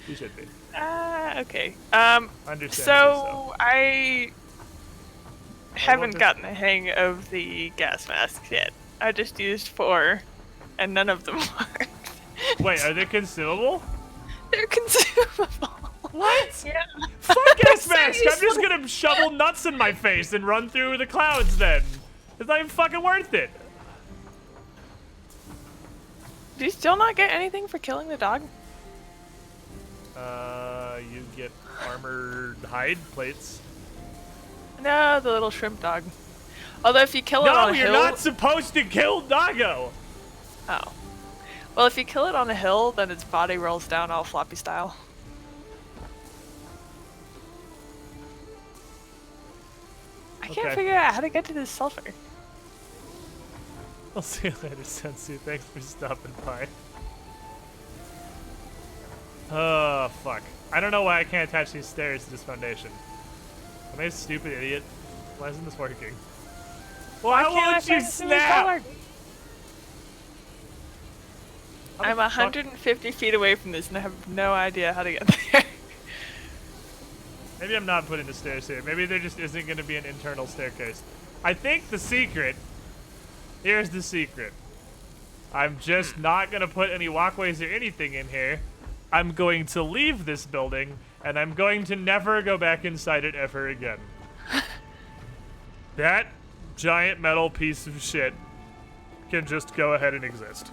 You should be. Okay. Understand. So I haven't gotten the hang of the gas masks yet. I just used 4, and none of them worked. Wait, are they consumable? They're consumable. What? Yeah. Fuck gas mask! I'm just gonna shovel nuts in my face and run through the clouds then. It's not even fucking worth it. Do you still not get anything for killing the dog? You get armored hide plates. No, the little shrimp dog. Although if you kill it on a hill... No, you're not supposed to kill Doggo! Oh. Well, if you kill it on a hill, then its body rolls down all floppy style. I can't figure out how to get to this sulfur. I'll see you later, Sensu. Thanks for stopping by. Oh, fuck. I don't know why I can't attach these stairs to this foundation. Am I a stupid idiot? Why isn't this working? Why won't you snap? I'm 150 feet away from this and I have no idea how to get there. Maybe I'm not putting the stairs here. Maybe there just isn't going to be an internal staircase. I think the secret... Here's the secret. I'm just not going to put any walkways or anything in here. I'm going to leave this building, and I'm going to never go back inside it ever again. That giant metal piece of shit can just go ahead and exist.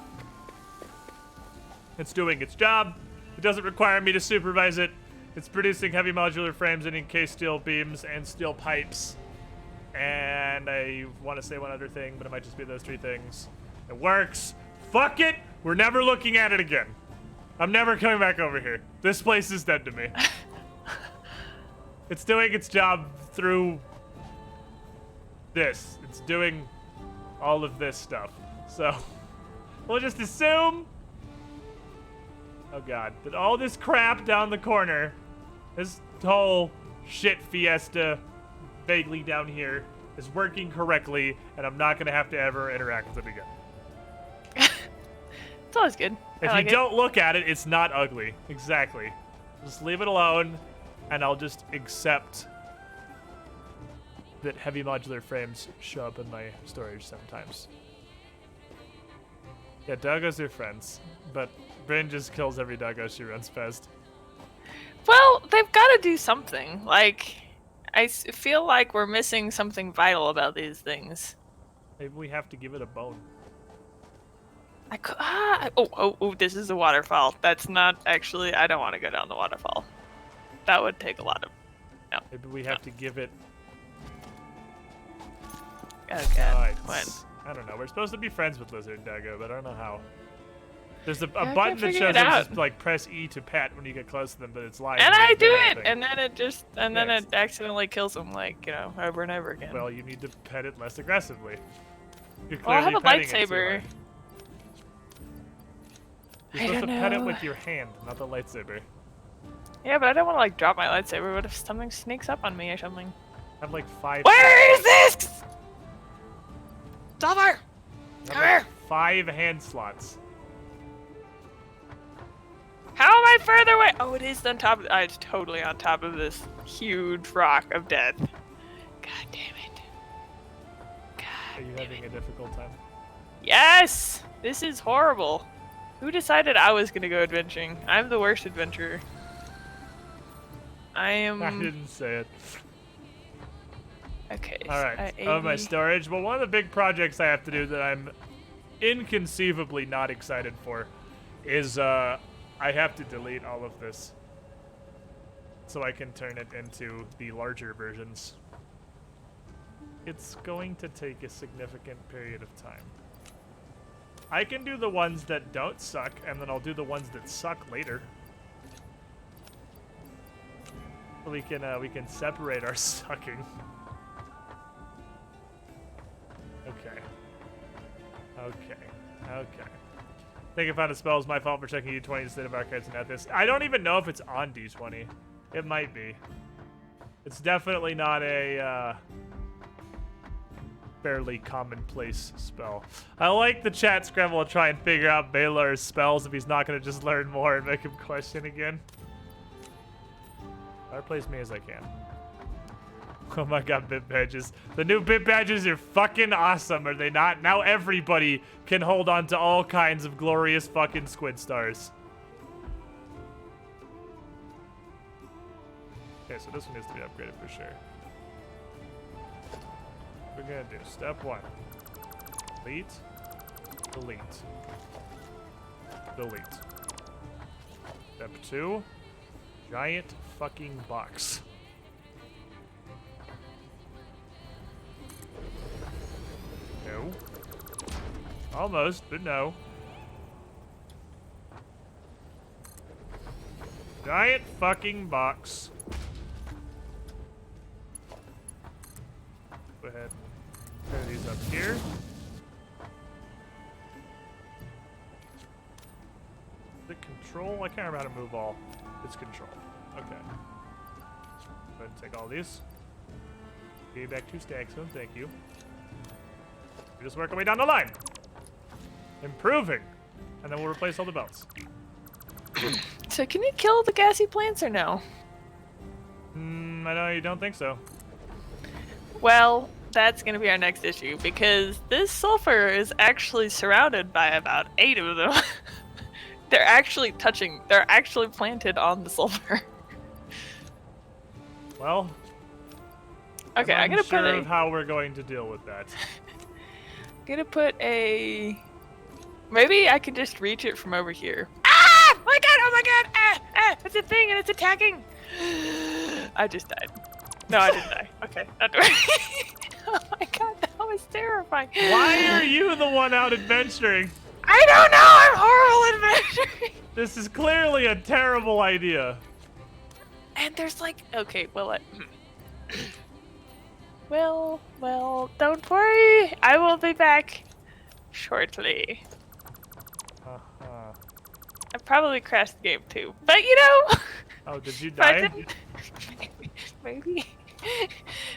It's doing its job. It doesn't require me to supervise it. It's producing heavy modular frames and encased steel beams and steel pipes. And I want to say one other thing, but it might just be those 3 things. It works. Fuck it. We're never looking at it again. I'm never coming back over here. This place is dead to me. It's doing its job through this. It's doing all of this stuff. So we'll just assume, oh god, that all this crap down the corner, this whole shit fiesta vaguely down here, is working correctly, and I'm not gonna have to ever interact with it again. It's always good. If you don't look at it, it's not ugly. Exactly. Just leave it alone, and I'll just accept that heavy modular frames show up in my storage sometimes. Yeah, doggos are friends, but Bryn just kills every doggo she runs past. Well, they've got to do something. Like, I feel like we're missing something vital about these things. Maybe we have to give it a bone. Oh, this is a waterfall. That's not actually, I don't want to go down the waterfall. That would take a lot of, no. Maybe we have to give it... Oh god, when? I don't know, we're supposed to be friends with Lizard Doggo, but I don't know how. There's a I button that shows out. just like press E to pet when you get close to them, but it's live. And I do it, anything. and then it just, and then it accidentally kills them, like, you know, over and over again. Well, you need to pet it less aggressively. You're Well, I clearly have a petting it too lightsaber. hard. You're supposed to pet it with your hand, not the lightsaber. Yeah, but I don't want to, like, drop my lightsaber. What if something sneaks up on me or something? I have like 5. Where is this? Silver! Come here! 5 hand slots. How am I further away? Oh, it is on top of, it's totally on top of this huge rock of death. God damn it. Are you having a difficult time? Yes! This is horrible. Who decided I was gonna go adventuring? I'm the worst adventurer. I am... I didn't say it. Okay. Alright, so my storage. Well, one of the big projects I have to do that I'm inconceivably not excited for is I have to delete all of this so I can turn it into the larger versions. It's going to take a significant period of time. I can do the ones that don't suck, and then I'll do the ones that suck later. We can separate our sucking. Okay. I think I found a spell. It's my fault for checking D20 instead of archives and Ethis. I don't even know if it's on D20. It might be. It's definitely not a fairly commonplace spell. I like the chat scramble to try and figure out Baylor's spells if he's not going to just learn more and make him question again. I'll replace me as I can. Oh my god, bit badges. The new bit badges are fucking awesome, are they not? Now everybody can hold on to all kinds of glorious fucking squid stars. Okay, so this one needs to be upgraded for sure. We're gonna do step 1. Delete. Delete. Delete. Step 2. Giant fucking box. No. Almost, but no. Giant fucking box. Go ahead. Turn these up here. Is it control? I can't remember how to move all. It's control. Okay. Go ahead and take all these. Give you back 2 stacks of them, thank you. We just work our way down the line. Improving. And then we'll replace all the belts. So can you kill the gassy plants or no? I know you don't think so. Well, that's going to be our next issue because this sulfur is actually surrounded by about 8 of them. They're actually planted on the sulfur. Well, okay, I'm gonna sure put of how we're going to deal with that. Gonna put a. Maybe I can just reach it from over here. Ah! Oh my god! Oh my god! It's a thing and it's attacking. I just died. No, I didn't die. Okay, not doing. Oh my god, that was terrifying. Why are you the one out adventuring? I don't know. I'm horrible at adventuring. This is clearly a terrible idea. And there's like, okay, well, well, don't worry. I will be back shortly. I probably crashed the game too, but you know. Oh, did you if I die? didn't- maybe.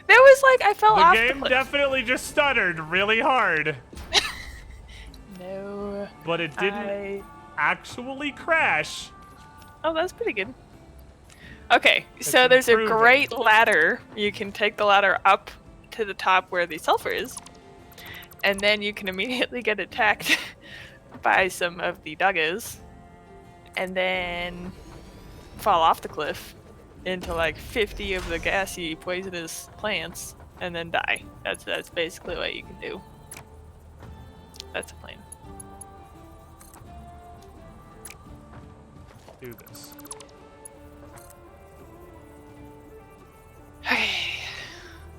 There was like I fell off The the game cliff. definitely just stuttered really hard. No. But it didn't actually crash. Oh, that's pretty good. Okay, so there's a improving. great ladder. You can take the ladder up to the top where the sulfur is, and then you can immediately get attacked by some of the doggos, and then fall off the cliff into like 50 of the gassy, poisonous plants, and then die. That's basically what you can do. That's a plan. Do this.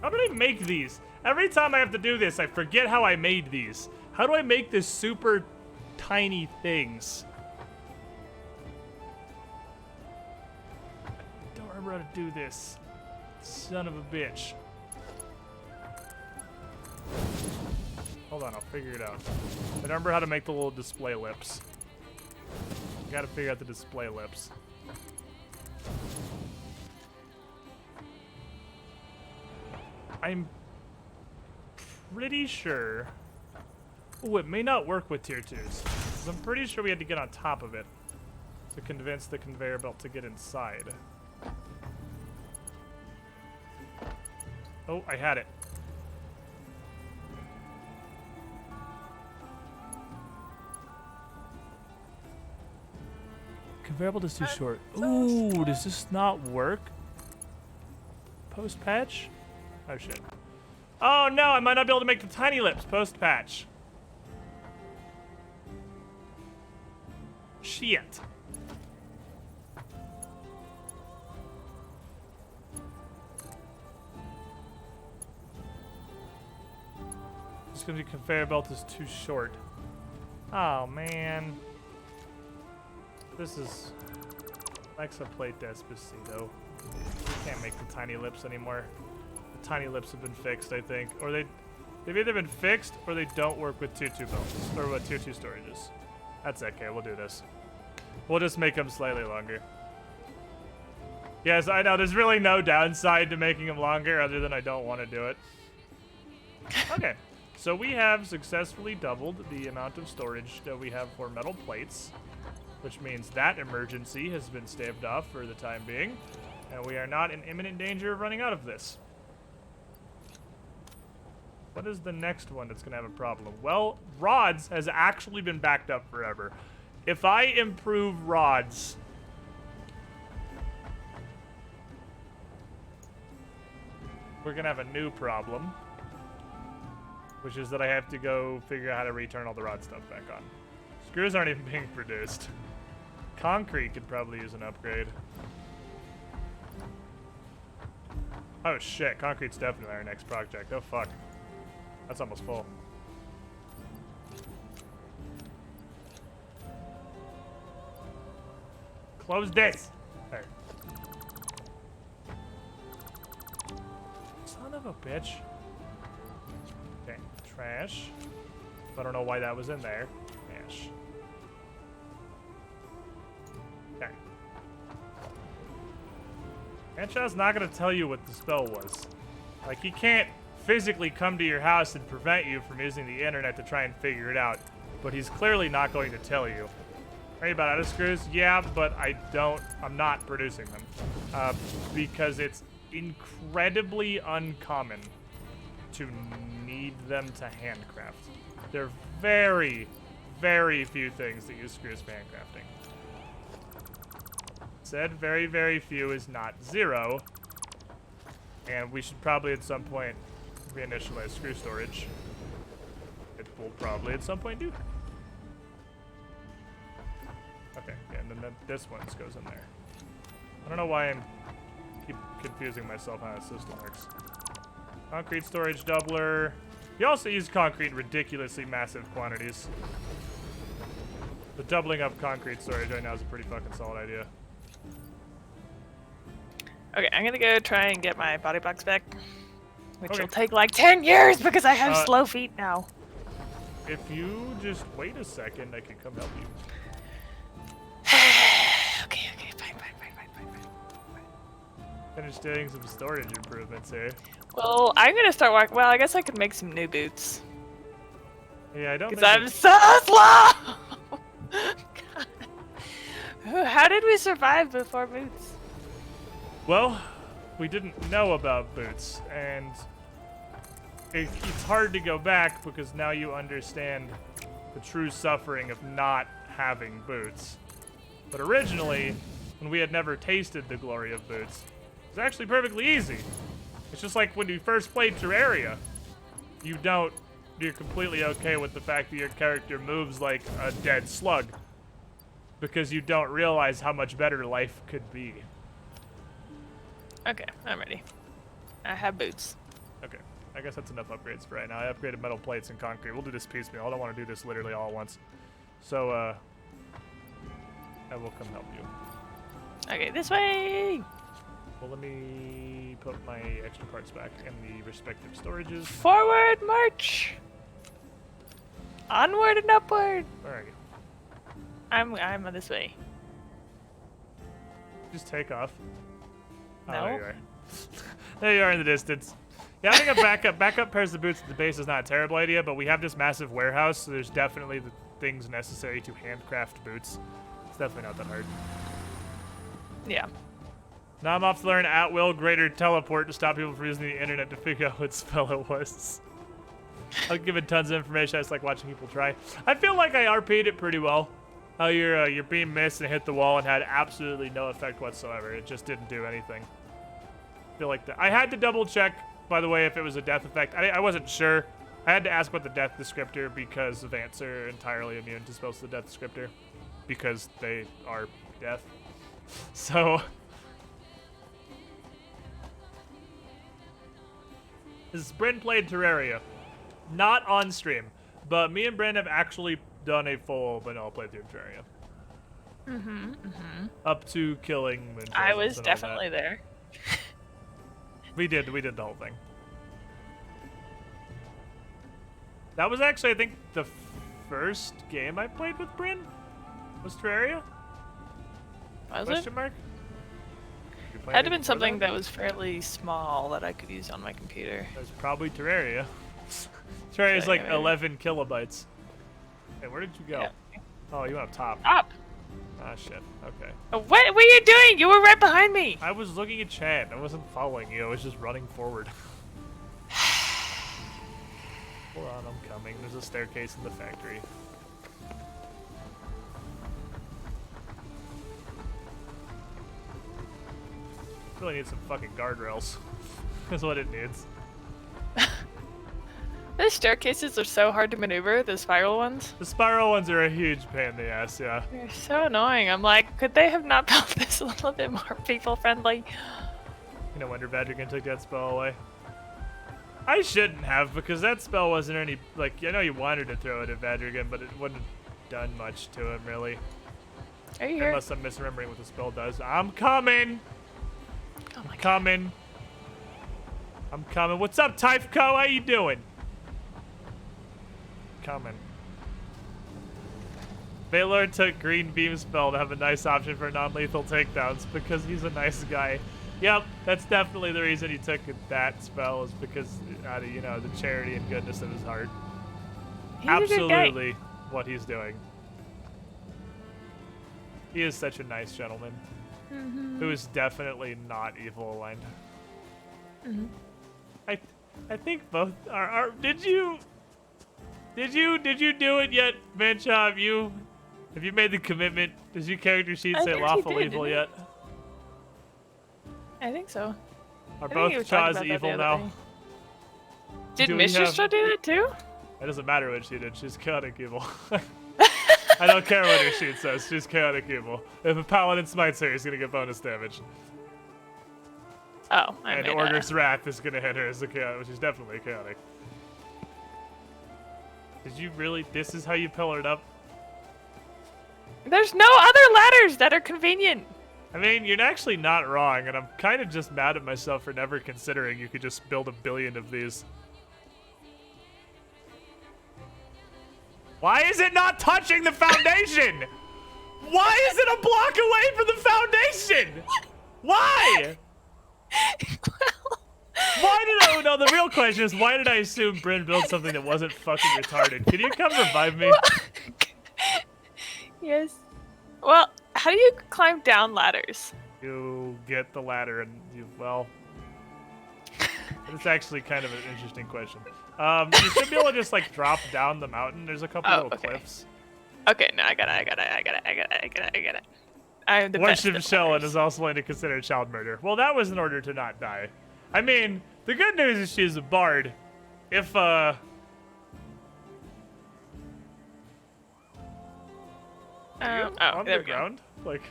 How did I make these? Every time I have to do this, I forget how I made these. How do I make this super tiny things? I don't remember how to do this. Son of a bitch. Hold on, I'll figure it out. I remember how to make the little display lips. Gotta figure out the display lips. I'm pretty sure. Oh, it may not work with tier 2s. 'Cause I'm pretty sure we had to get on top of it to convince the conveyor belt to get inside. Oh, I had it. Conveyor belt is too short. Ooh, does this not work? Post patch? Oh shit. Oh no, I might not be able to make the tiny lips post patch. Shit. Just gonna be conveyor belt is too short. Oh man. This is Alexa play Despacito. We can't make the tiny lips anymore. The tiny lips have been fixed, I think. Or they've either been fixed or they don't work with tier 2 builds. Or with tier 2 storages. That's okay, we'll do this. We'll just make them slightly longer. Yes, I know, there's really no downside to making them longer other than I don't want to do it. Okay, so we have successfully doubled the amount of storage that we have for metal plates, which means that emergency has been staved off for the time being, and we are not in imminent danger of running out of this. What is the next one that's going to have a problem? Well, rods has actually been backed up forever. If I improve rods, we're going to have a new problem, which is that I have to go figure out how to return all the rod stuff back on. Screws aren't even being produced. Concrete could probably use an upgrade. Oh shit, concrete's definitely our next project. Oh fuck. That's almost full. Close this! There. Son of a bitch. Okay, trash. I don't know why that was in there. Trash. Okay. Handshot's not gonna tell you what the spell was. Like, he can't physically come to your house and prevent you from using the internet to try and figure it out, but he's clearly not going to tell you. Are you about out of screws? Yeah, but I'm not producing them. Because it's incredibly uncommon to need them to handcraft. There are very, very few things that use screws for handcrafting. Said very, very few is not zero. And we should probably at some point reinitialize screw storage. It will probably at some point do. Okay, yeah, and then this one just goes in there. I don't know why I keep confusing myself how the system works. Concrete storage doubler. You also use concrete in ridiculously massive quantities. The doubling of concrete storage right now is a pretty fucking solid idea. Okay, I'm gonna go try and get my body box back. Which will take like 10 years because I have slow feet now. If you just wait a second, I can come help you. Okay, fine. Finish doing some storage improvements here. Well, I'm gonna start walking. Well, I guess I could make some new boots. Yeah, I don't Because I'm so slow! God. How did we survive before boots? Well, we didn't know about boots, and it's hard to go back because now you understand the true suffering of not having boots. But originally, when we had never tasted the glory of boots, it was actually perfectly easy. It's just like when you first played Terraria. You're completely okay with the fact that your character moves like a dead slug because you don't realize how much better life could be. Okay, I'm ready. I have boots. Okay, I guess that's enough upgrades for right now. I upgraded metal plates and concrete. We'll do this piecemeal. I don't want to do this literally all at once. So, I will come help you. Okay, this way! Well, let me put my extra parts back in the respective storages. Forward march! Onward and upward! Where are you? I'm this way. Just take off. Oh, No. there you are. There you are in the distance. Yeah, having a backup pairs of boots at the base is not a terrible idea, but we have this massive warehouse, so there's definitely the things necessary to handcraft boots. It's definitely not that hard. Yeah. Now I'm off to learn at-will greater teleport to stop people from using the internet to figure out what spell it was. I'll give it tons of information. I just like watching people try. I feel like I RP'd it pretty well. How your beam missed and hit the wall and had absolutely no effect whatsoever. It just didn't do anything. I feel like that. I had to double check, by the way, if it was a death effect. I wasn't sure. I had to ask about the death descriptor because Vants are entirely immune to spells to the death descriptor because they are death. So this is Bryn played Terraria. Not on stream, but me and Bryn have actually done a full vanilla playthrough of Terraria. Up to killing Moonfalls I was and all definitely that. there. We did the whole thing. That was actually, I think, the first game I played with Bryn. Was Terraria? Was Question it? mark? You played Had to it been before something that was fairly small that I could use on my computer. It was probably Terraria. Terraria's like maybe. 11 kilobytes. Hey, where did you go? Yeah. Oh, you went up top. Up! Ah, shit. Okay. What were you doing? You were right behind me! I was looking at chat. I wasn't following you. I was just running forward. Hold on, I'm coming. There's a staircase in the factory. Really needs some fucking guardrails. That's what it needs. Those staircases are so hard to maneuver, the spiral ones. The spiral ones are a huge pain in the ass, yeah. They're so annoying. I'm like, could they have not built this a little bit more people-friendly? You know, Wonder Badger can take that spell away. I shouldn't have, because that spell wasn't any, like, I know you wanted to throw it at Badrigan, but it wouldn't have done much to him, really. Are you here? Unless I'm misremembering what the spell does. I'm coming! Oh my god. Coming. I'm coming. What's up, Typhco? How you doing? Coming. Valor took green beam spell to have a nice option for non-lethal takedowns because he's a nice guy. Yep, that's definitely the reason he took that spell, is because out of, you know, the charity and goodness of his heart. He's a good guy. Absolutely what he's doing. He is such a nice gentleman. Who is definitely not evil aligned. I think both are. Did you do it yet, Mancha? Have you made the commitment? Does your character sheet I say think he lawful did, evil didn't yet? I think so. Are I think both he was talking Chaws about that the evil other now? day. Did Do we Mistress have- do that too? It doesn't matter what she did. She's chaotic evil. I don't care what her sheet says. She's chaotic evil. If a paladin smites her, he's gonna get bonus damage. Oh, I And made Order's Wrath is gonna hit her as a chaotic. She's definitely chaotic. Did you really? This is how you pillared up? There's no other ladders that are convenient. I mean, you're actually not wrong, and I'm kind of just mad at myself for never considering you could just build a billion of these. Why is it not touching the foundation? Why is it a block away from the foundation? Why? Why did I? No, the real question is, why did I assume Bryn built something that wasn't fucking retarded? Can you come revive me? Yes. Well, how do you climb down ladders? You get the ladder and you, well... It's actually kind of an interesting question. You should be able to just, like, drop down the mountain. There's a couple little cliffs. Okay, no, I got it. I am the best Worship at Shellen ladders. is also only considered child murder. Well, that was in order to not die. I mean, the good news is she's a bard. If, Oh, on there the we go. ground, like...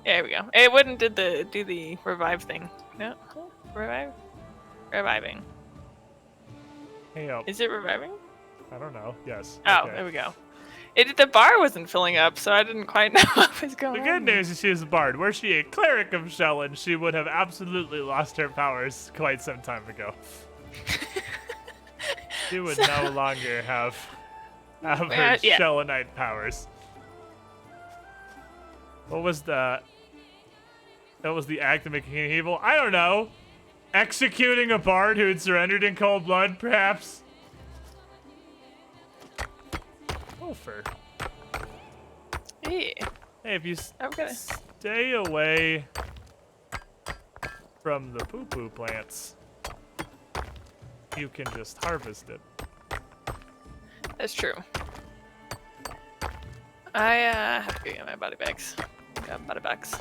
There we go. It wouldn't do the revive thing. No, reviving. Hey, up. Is it reviving? I don't know. Yes. Oh, okay. there we go. The bar wasn't filling up, so I didn't quite know what was going The on. good news is she is a bard. Were she a cleric of Shellen, she would have absolutely lost her powers quite some time ago. She would no longer have her yeah. Shellenite powers. What was the... That was the act of making him evil? I don't know. Executing a bard who had surrendered in cold blood, perhaps? Gopher. Yeah. Hey, if you Okay. stay away from the poo-poo plants, you can just harvest it. That's true. I have to go get my body bags. Got body bags.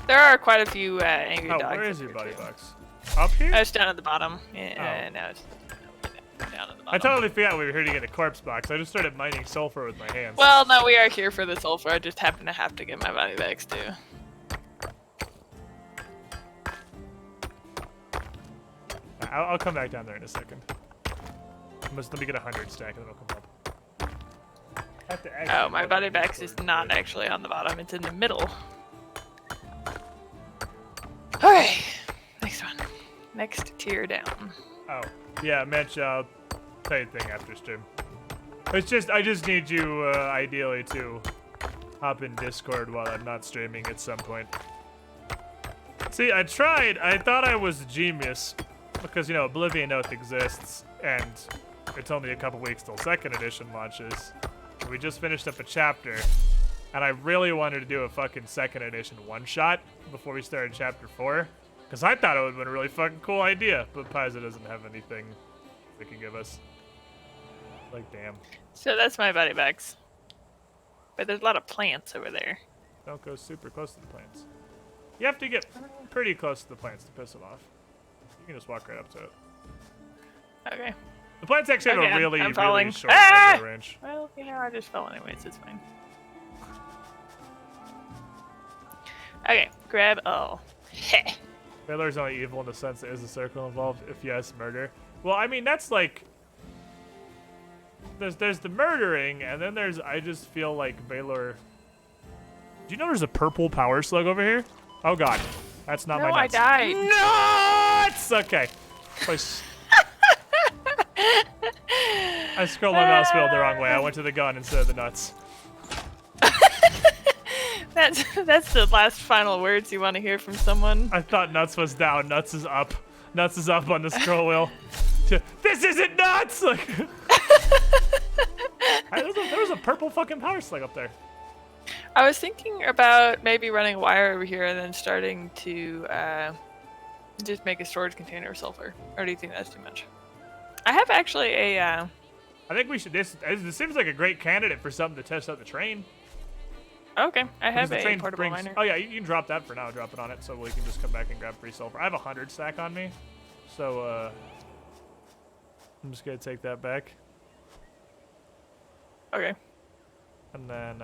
There are quite a few angry Oh, dogs. where is up your here, buddy too. box? Up here? Oh, it's down at the bottom. Yeah, Oh. no, it's down at the bottom. I totally forgot we were here to get a corpse box. I just started mining sulfur with my hands. Well, no, we are here for the sulfur. I just happen to have to get my body bags too. I'll come back down there in a second. Let me get 100 stack and then I'll come up. Have to actually Oh, my look body at bags this is word not quick. actually on the bottom. It's in the middle. Next tier down. Oh, yeah, Mitch, I'll tell you a thing after stream. I just need you, ideally, to hop in Discord while I'm not streaming at some point. See, I tried. I thought I was a genius because, you know, Oblivion Oath exists, and it's only a couple weeks till 2nd edition launches. We just finished up a chapter, and I really wanted to do a fucking 2nd edition one-shot before we started chapter 4, because I thought it would have been a really fucking cool idea, but Paizo doesn't have anything they can give us. Like, damn. So that's my body bags. But there's a lot of plants over there. Don't go super close to the plants. You have to get pretty close to the plants to piss them off. You can just walk right up to it. Okay. The plants actually have a really, I'm falling. really short aggro range. Well, you know, I just fell anyways. It's fine. Okay, grab all. Heh. Baylor's only evil in the sense that is a circle involved. If yes, murder. Well, I mean, that's like... There's the murdering, and then there's... I just feel like Baylor... Do you know there's a purple power slug over here? Oh, God. That's not my nuts. No, I died. Nuts! Okay. I scrolled my mouse wheel the wrong way. I went to the gun instead of the nuts. That's the last final words you want to hear from someone. I thought nuts was down. Nuts is up. Nuts is up on the scroll wheel. This isn't nuts! Like, there was a purple fucking power slug up there. I was thinking about maybe running a wire over here and then starting to just make a storage container of sulfur. Or do you think that's too much? I have actually a... I think we should... This seems like a great candidate for something to test out the train. Okay, I have the a train portable brings, miner. Oh yeah, you can drop that for now. Drop it on it so we can just come back and grab free sulfur. I have 100 stack on me, so I'm just gonna take that back. Okay. And then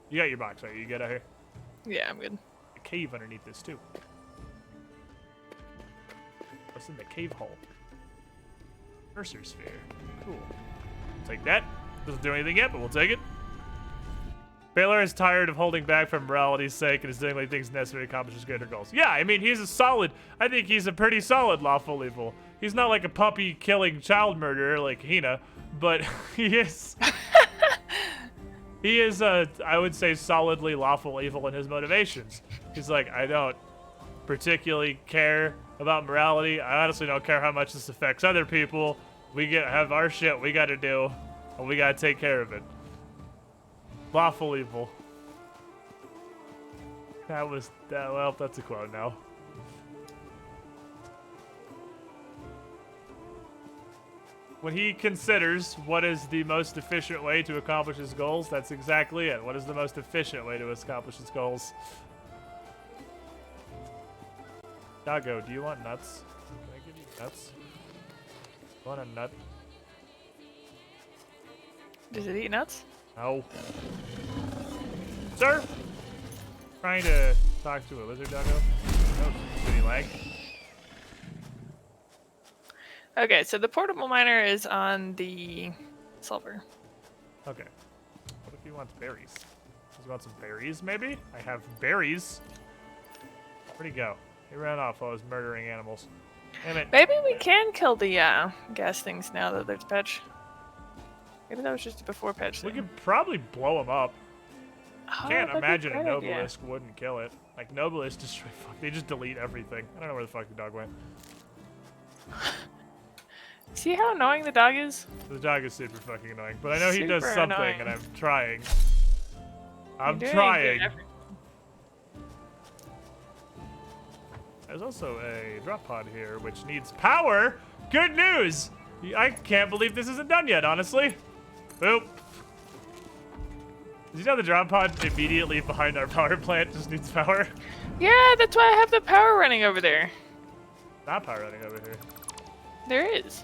you got your box, right? You good out here? Yeah, I'm good. A cave underneath this too. What's in the cave hole? Cursor sphere. Cool. Take that. Doesn't do anything yet, but we'll take it. Baylor is tired of holding back for morality's sake and is doing what he thinks necessary to accomplish his greater goals. Yeah, I mean, I think he's a pretty solid lawful evil. He's not like a puppy killing child murderer like Hina, but he is... he is, I would say, solidly lawful evil in his motivations. He's like, I don't particularly care about morality. I honestly don't care how much this affects other people. We have our shit we gotta do, and we gotta take care of it. Lawful evil. Well, that's a quote now. When he considers what is the most efficient way to accomplish his goals, that's exactly it. What is the most efficient way to accomplish his goals? Doggo, do you want nuts? Can I give you nuts? Want a nut? Does it eat nuts? No. Sir? Trying to talk to a lizard doggo? No, did he lag? Okay, so the portable miner is on the sulfur. Okay. What if he wants berries? Does he want some berries, maybe? I have berries. Where'd he go? He ran off while I was murdering animals. Damn it. Maybe we can kill the gas things now that there's patch. Maybe that was just a before patch We thing. could probably blow him up. Oh, Can't that'd be imagine a great, Nobilisk wouldn't kill it. Like, Nobilisk just they just delete everything. I don't know where the fuck the dog went. See how annoying the dog is? The dog is super fucking annoying, but I know he does Super something, annoying. and I'm trying. I'm You're doing trying. good. There's also a drop pod here, which needs power. Good news! I can't believe this isn't done yet, honestly. Boop. Did you know the drop pod immediately behind our power plant just needs power? Yeah, that's why I have the power running over there. Not power running over here. There is.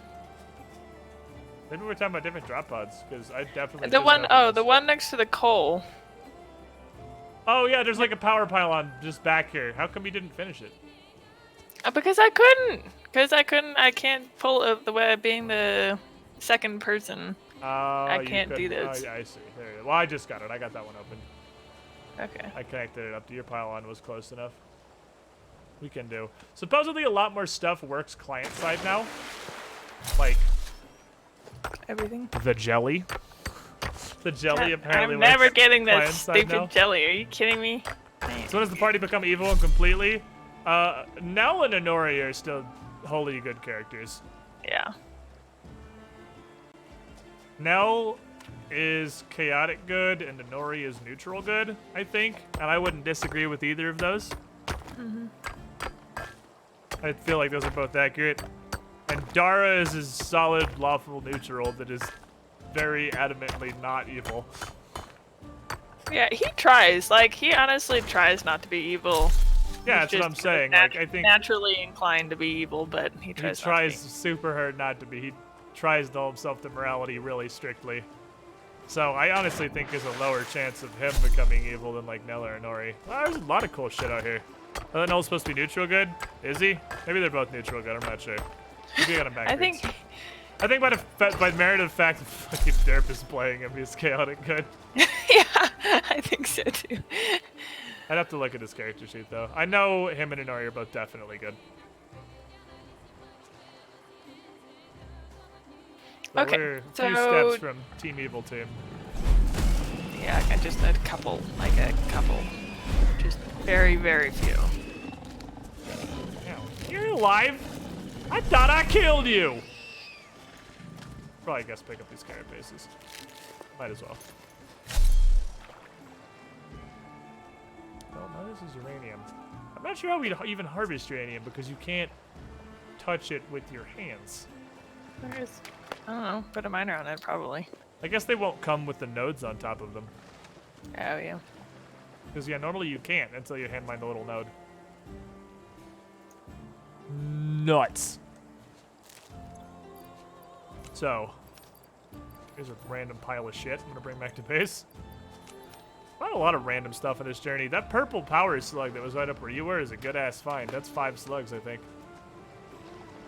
Maybe we're talking about different drop pods, because I definitely The just one, opened the this. one next to the coal. Oh yeah, there's like a power pylon just back here. How come you didn't finish it? Because I couldn't. I can't pull the way being the second person. I can't do this. Oh, yeah, I see. There you go. Well, I just got it. I got that one open. Okay. I connected it up to your pylon. Was close enough. we can do. Supposedly a lot more stuff works client side now. Like Everything. the jelly. The jelly apparently I'm never works getting that client side now. stupid jelly. Are you kidding me? So when does the party become evil and completely? Nell and Inori are still wholly good characters. Yeah. Nell is chaotic good and Inori is neutral good, I think. And I wouldn't disagree with either of those. I feel like those are both accurate. And Dara is a solid, lawful neutral that is very adamantly not evil. Yeah, he tries. Like, he honestly tries not to be evil. Yeah, He's that's what I'm just saying. Like, I think naturally inclined to be evil, but he he tries. tries super hard not to be. He tries to hold himself to morality really strictly. So I honestly think there's a lower chance of him becoming evil than like Nell or Inori. Well, there's a lot of cool shit out here. I thought Nell's supposed to be neutral good. Is he? Maybe they're both neutral good. I'm not sure. Maybe I got him backwards. I think by merit of the fact that fucking Derp is playing him, he's chaotic good. Yeah, I think so too. I'd have to look at his character sheet though. I know him and Inori are both definitely good. But Okay, we're so- 2 steps from Team Evil Team. Yeah, I just a couple, just very, very few. Yeah. You're alive? I thought I killed you! Probably guess pick up these carapaces. Might as well. Well, now this is uranium. I'm not sure how we'd even harvest uranium because you can't touch it with your hands. There's, I don't know, put a miner on it probably. I guess they won't come with the nodes on top of them. Oh yeah. Because, yeah, normally you can't until you hand mine the little node. Nuts. So, here's a random pile of shit I'm going to bring back to base. Not a lot of random stuff in this journey. That purple power slug that was right up where you were is a good-ass find. That's 5 slugs, I think.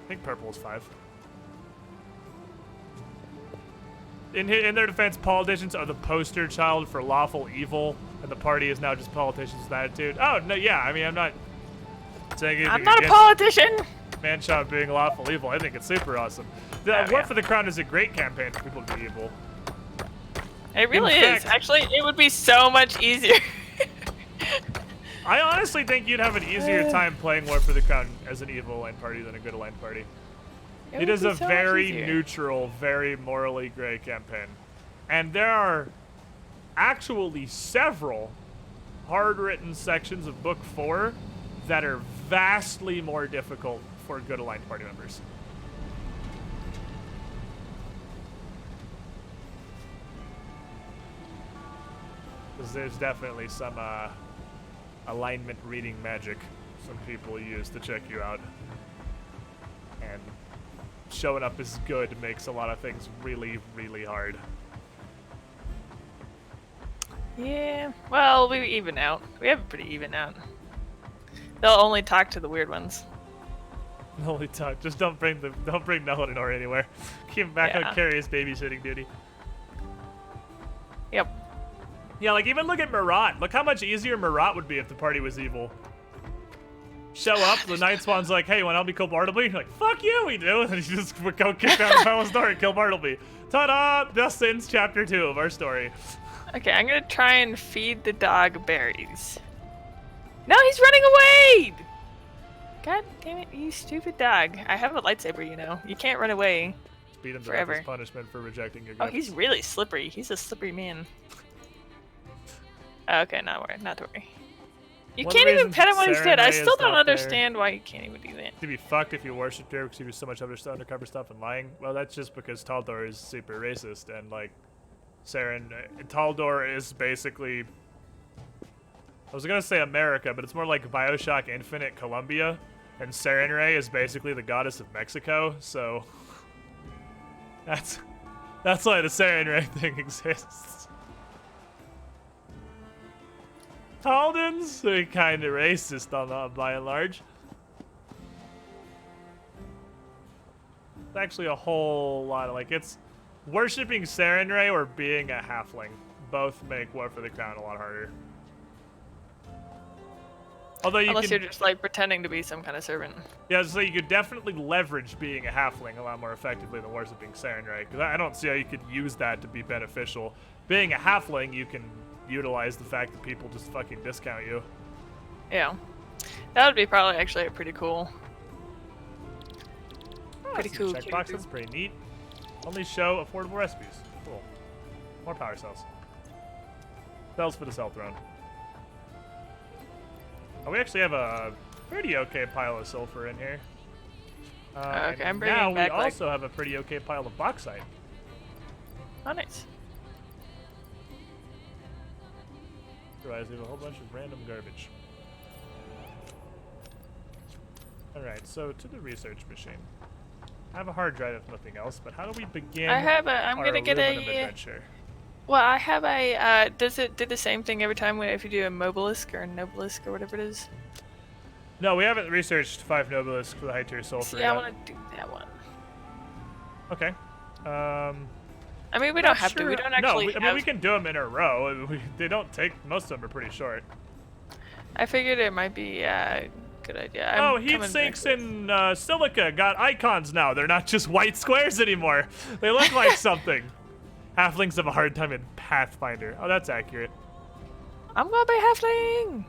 I think purple is 5. In their defense, politicians are the poster child for lawful evil, and the party is now just politicians with attitude. Oh, no, yeah, I mean, I'm not saying anything I'm not a against politician! Manshot being lawful evil. I think it's super awesome. The War for the Crown is a great campaign for people to be evil. It really In is. fact- Actually, it would be so much easier. I honestly think you'd have an easier time playing War for the Crown as an evil aligned party than a good aligned party. It would is be a so much very easier. neutral, very morally gray campaign. And there are actually several hard-written sections of Book 4 that are vastly more difficult for good aligned party members. Because there's definitely some alignment reading magic some people use to check you out. And showing up as good makes a lot of things really, really hard. Yeah, well, we even out. We have it pretty even out. They'll only talk to the weird ones. Holy talk. Just don't bring Nelinor anywhere. Keep him back Yeah. on Carrier's babysitting duty. Yep. Yeah, like even look at Marat. Look how much easier Marat would be if the party was evil. Show up, the Night Swan's like, hey, you want to help me kill Bartleby? You're like, fuck yeah, we do. And you just go kick down the palace door and kill Bartleby. Ta-da! Thus ends chapter 2 of our story. Okay, I'm gonna try and feed the dog berries. No, he's running away! God damn it, you stupid dog. I have a lightsaber, you know. You can't run away. Beat him to death Forever. as punishment for rejecting your Oh, gift. he's really slippery. He's a slippery man. Okay, not to worry. You One can't even reason pet him when he's dead. I Serenade still is don't not there. understand why you can't even do that. To be fucked if you worshipped her because you do so much other undercover stuff and lying. Well, that's just because Taldor is super racist and like Taldor is basically, I was gonna say America, but it's more like Bioshock Infinite Columbia, and Serenray is basically the goddess of Mexico. So that's why the Serenray thing exists. Talden's kind of racist by and large. It's actually a whole lot of it's worshipping Serenray or being a halfling. Both make War for the Crown a lot harder. Although you Unless can, you're just like pretending to be some kind of servant. yeah, so you could definitely leverage being a halfling a lot more effectively than worshipping Saren, right? Because I don't see how you could use that to be beneficial. Being a halfling, you can utilize the fact that people just fucking discount you. Yeah. That would be probably actually pretty cool. Oh, Pretty I see cool. the checkbox, that's pretty neat. Only show affordable recipes. Cool. More power cells. Cells for the cell throne. Oh, we actually have a pretty okay pile of sulfur in here. Okay, I'm and bringing now we back, like- also have a pretty okay pile of bauxite. Oh, nice. Otherwise, we have a whole bunch of random garbage. Alright, so to the research machine. I have a hard drive if nothing else, but how do we begin I have a. I'm our gonna get aluminum a. adventure? Well, I have a. Does it do the same thing every time if you do a mobilisk or a nobilisk or whatever it is? No, we haven't researched 5 Nobilisk for the high tier sulfur See, yet. I want to do that one. Okay. I mean, we don't have to. We don't actually. No, I mean, we can do them in a row. They don't take. Most of them are pretty short. I figured it might be a good idea. Oh, I'm heat coming sinks back. in silica got icons now. They're not just white squares anymore. They look like something. Halflings have a hard time in Pathfinder. Oh, that's accurate. I'm gonna be halfling.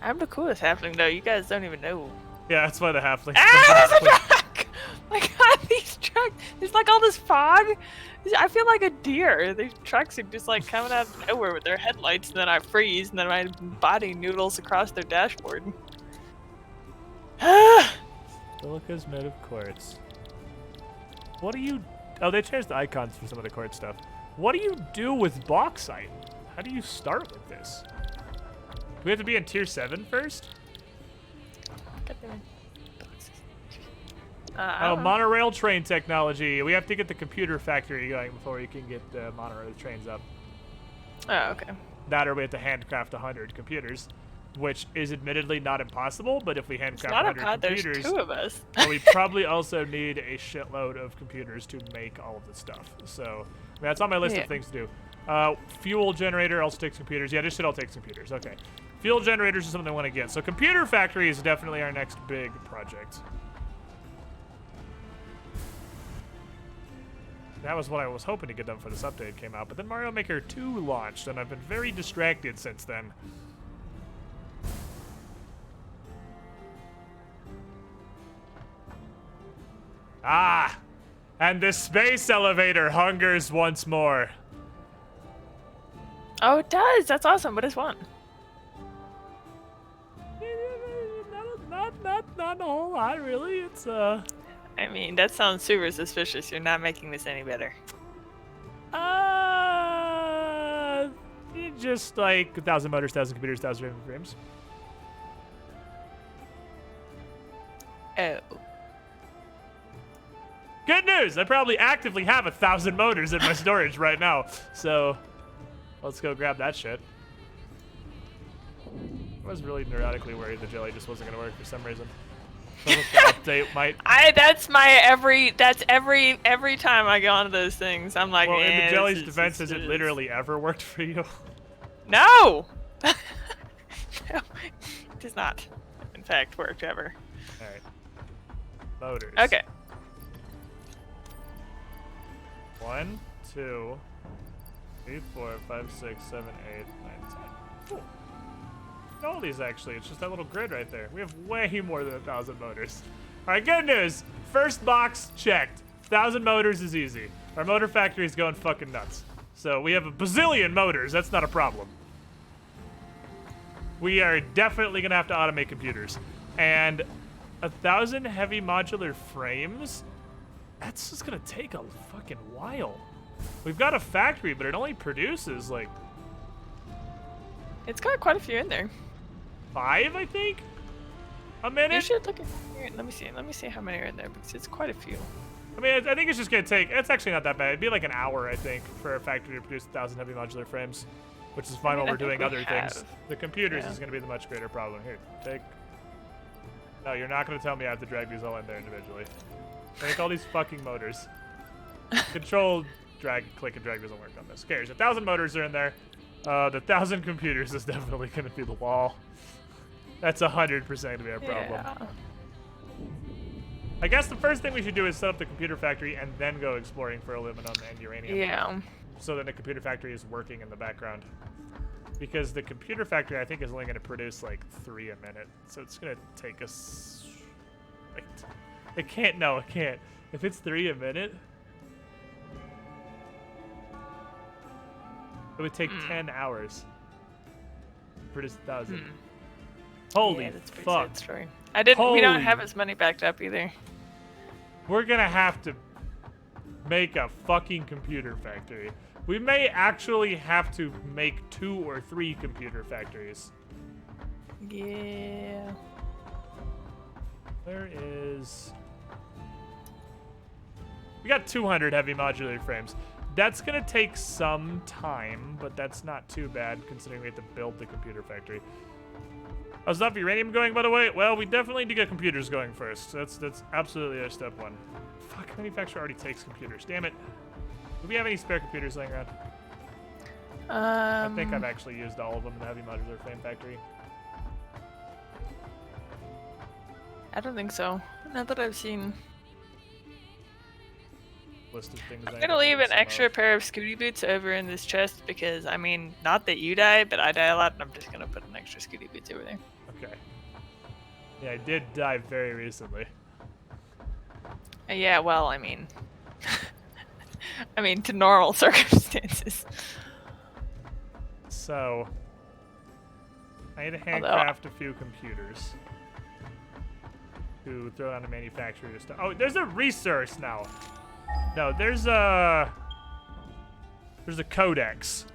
I'm the coolest halfling, though. You guys don't even know. Yeah, that's why the halflings. Ah, there's a truck! My God, these trucks. There's like all this fog. I feel like a deer. These trucks are just like coming out of nowhere with their headlights, and then I freeze, and then my body noodles across their dashboard. Silica's made of quartz. What do you... Oh, they changed the icons for some of the quartz stuff. What do you do with bauxite? How do you start with this? Do we have to be in tier 7 first? Oh, monorail train technology. We have to get the computer factory going before we can get the monorail trains up. Oh, okay. That or we have to handcraft 100 computers, which is admittedly not impossible, but if we It's handcraft not 100 about there's computers... 2 of us. well, we probably also need a shitload of computers to make all of the stuff. So, I mean, that's on my list Yeah. of things to do. Fuel generator also takes computers. Yeah, this shit all takes computers. Okay. Fuel generators is something I want to get. So computer factory is definitely our next big project. That was what I was hoping to get done for this update came out, but then Mario Maker 2 launched, and I've been very distracted since then. Ah! And the space elevator hungers once more. Oh, it does. That's awesome. What is one? Not a whole lot, really. It's, I mean, that sounds super suspicious. You're not making this any better. just like 1,000 motors, 1,000 computers, 1,000 frames. Oh. Good news! I probably actively have 1,000 motors in my storage right now. So, let's go grab that shit. I was really neurotically worried the jelly just wasn't gonna work for some reason. So the update might. That's every time I go onto those things, I'm like, Well, in the "Eh, jelly's this is- defense, this has it is-" literally ever worked for you? No! No, it does not, in fact, work ever. Alright. Motors. Okay. 1, 2, 3, 4, 5, 6, 7, 8, 9, 10. Cool. All these actually, it's just that little grid right there. We have way more than 1,000 motors. Alright, good news. First box checked. 1,000 motors is easy. Our motor factory is going fucking nuts. So we have a bazillion motors, that's not a problem. We are definitely gonna have to automate computers. And 1,000 heavy modular frames? That's just gonna take a fucking while. We've got a factory, but it only produces like It's got quite a few in there. 5, I think? A You minute? should look at here. Let me see how many are in there because it's quite a few. I mean, I think it's just gonna take, it's actually not that bad. It'd be like an hour, I think, for a factory to produce 1,000 heavy modular frames, which is fine I mean, while I we're think doing we other things. have. The computers Yeah. is gonna be the much greater problem. Here, take. No, you're not gonna tell me I have to drag these all in there individually. Make all these fucking motors. Control, drag, click, and drag doesn't work on this. Okay, there's 1,000 motors are in there. The 1,000 computers is definitely going to be the wall. That's 100% going to be our problem. Yeah. I guess the first thing we should do is set up the computer factory and then go exploring for aluminum and uranium. Yeah. So that the computer factory is working in the background. Because the computer factory, I think, is only going to produce like 3 a minute. So it's going to take us... Wait. It can't. No, it can't. If it's 3 a minute... It would take 10 hours to produce 1,000. Holy yeah, that's a pretty fuck. sad story. We don't have as many backed up either. We're gonna have to make a fucking computer factory. We may actually have to make 2 or 3 computer factories. Yeah. There is... We got 200 heavy modular frames. That's gonna take some time, but that's not too bad considering we have to build the computer factory. How's that uranium going, by the way? Well, we definitely need to get computers going first. That's absolutely our step 1. Fuck, manufacturer already takes computers. Damn it. Do we have any spare computers laying around? I think I've actually used all of them in the heavy modular frame factory. I don't think so. Not that I've seen. List of things I'm gonna leave an extra pair of Scooty boots over in this chest because, I mean, not that you die, but I die a lot, and I'm just gonna put an extra Scooty boots over there. Okay. Yeah, I did die very recently. Yeah, well, I mean... I mean, to normal circumstances. So... I need to handcraft a few computers. To throw on the manufacturer stuff. Oh, there's a resource now! No, there's a codex.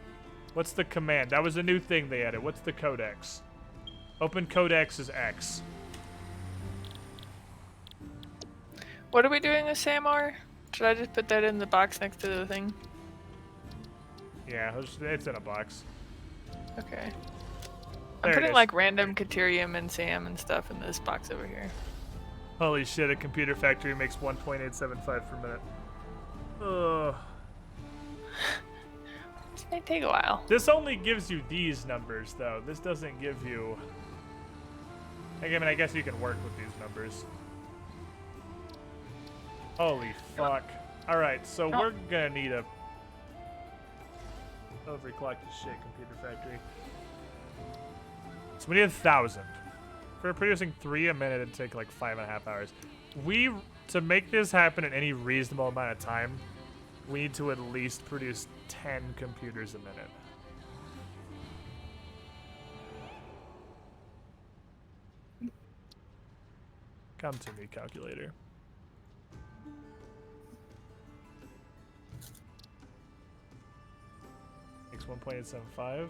What's the command? That was a new thing they added. What's the codex? Open codex is X. What are we doing with SAMR? Should I just put that in the box next to the thing? Yeah, it's in a box. Okay. There I'm it putting is. like random Caterium and SAM and stuff in this box over here. Holy shit, a computer factory makes 1.875 per minute. Ugh. This may take a while. This only gives you these numbers, though. This doesn't give you... I mean, I guess you can work with these numbers. Holy fuck. Alright, so we're gonna need a... overclocked as shit computer factory. So we need 1,000. If we're producing 3 a minute, it'd take like 5.5 hours. To make this happen in any reasonable amount of time, we need to at least produce 10 computers a minute. Come to me, calculator. Makes 1.875.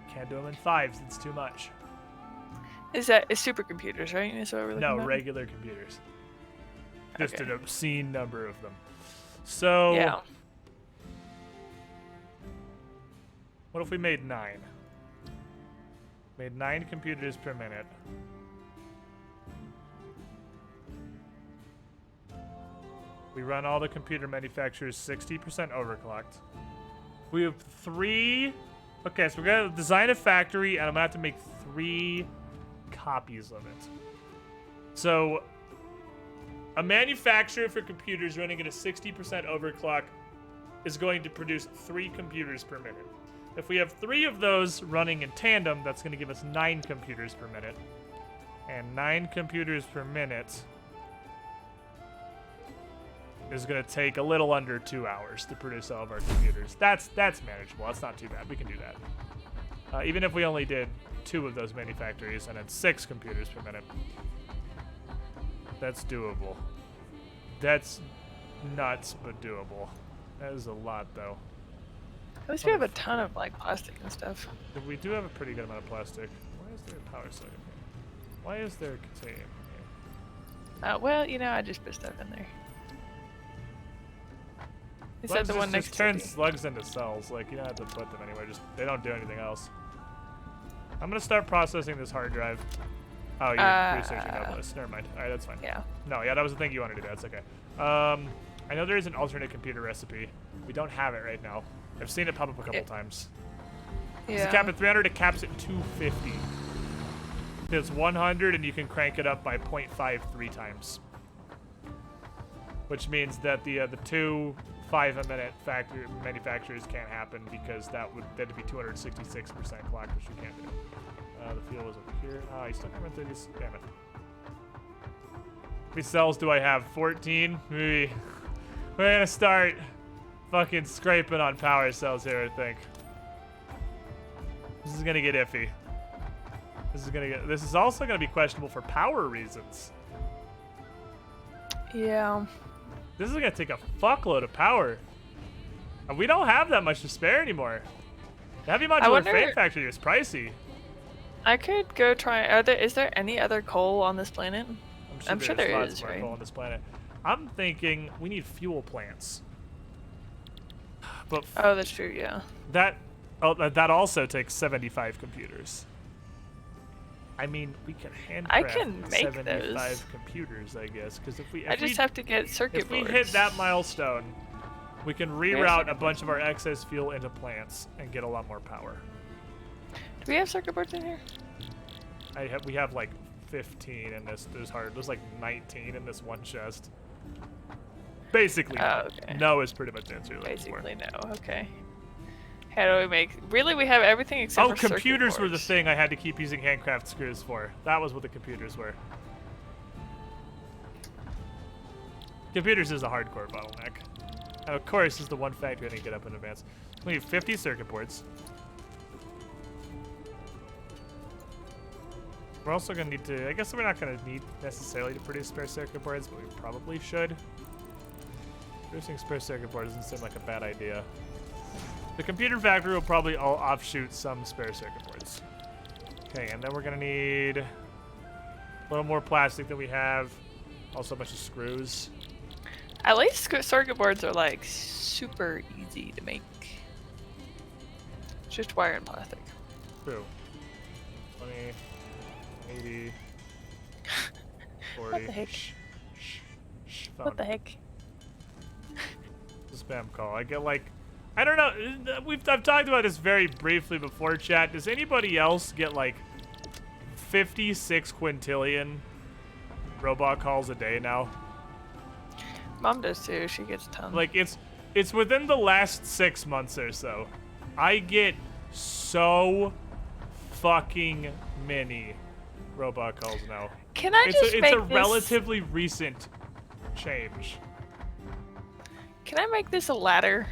Can't do them in 5s, it's too much. Is supercomputers, right? Is what we're looking No, at? regular computers. Just Okay. an obscene number of them. So, Yeah. what if we made 9? Made 9 computers per minute. We run all the computer manufacturers 60% overclocked. We have 3... Okay, so we're going to design a factory, and I'm going to have to make 3 copies of it. So, a manufacturer for computers running at a 60% overclock is going to produce 3 computers per minute. If we have 3 of those running in tandem, that's going to give us 9 computers per minute. And 9 computers per minute is going to take a little under 2 hours to produce all of our computers. That's manageable. That's not too bad. We can do that. Even if we only did 2 of those manufactories and had 6 computers per minute. That's doable. That's nuts, but doable. That is a lot, though. At least we have a ton of like plastic and stuff. We do have a pretty good amount of plastic. Why is there a power socket here? Why is there titanium here? Well, you know, I just put stuff in there. Is that Slugs the one next just to turn me? slugs into cells. Like, you don't have to put them anywhere. Just they don't do anything else. I'm gonna start processing this hard drive. Oh, you're researching Novelist. Never mind. All right, that's fine. Yeah. No, yeah, that was the thing you wanted to do. That's okay. I know there is an alternate computer recipe. We don't have it right now. I've seen it pop up a couple times. It's a cap at 300, it caps at 250. It's 100, and you can crank it up by 0.53 times. Which means that the 2 5-a-minute manufacturers can't happen because that'd be 266% clock, which we can't do. The fuel is over here. Oh, he's still coming through these. Damn it. How many cells do I have? 14? We're gonna start fucking scraping on power cells here, I think. This is gonna get iffy. This is also gonna be questionable for power reasons. Yeah. This is gonna take a fuckload of power. And we don't have that much to spare anymore. The heavy modular frame factory is pricey. I could go try. Is there any other coal on this planet? I'm sure there is, right? Coal on this planet. I'm thinking we need fuel plants. But oh, that's true. Yeah. That also takes 75 computers. I mean, we can handcraft 75 computers, I guess, because if we have to get circuit boards. If we hit that milestone, we can reroute a bunch of our excess fuel into plants and get a lot more power. Do we have circuit boards in here? We have like 15 in this. There's like 19 in this one chest. Basically, no is pretty much the answer. Basically, no. Okay. How do we make? Really, we have everything except for computers were the thing I had to keep using handcraft screws for. That was what the computers were. Computers is a hardcore bottleneck. And of course, is the one factor I didn't get up in advance. We need 50 circuit boards. We're also going to need to... I guess we're not going to need necessarily to produce spare circuit boards, but we probably should. Producing spare circuit boards doesn't seem like a bad idea. The computer factory will probably all offshoot some spare circuit boards. Okay, and then we're going to need a little more plastic than we have. Also a bunch of screws. At least circuit boards are like super easy to make. It's just wire and plastic. True. 20, 80, 40. What the heck? What the heck? It's a spam call. I get like... I don't know. I've talked about this very briefly before, chat. Does anybody else get like 56 quintillion robot calls a day now? Mom does too. She gets tons. Like it's within the last 6 months or so. I get so fucking many robot calls now. Can I just make It's a relatively recent change. Can I make this a ladder?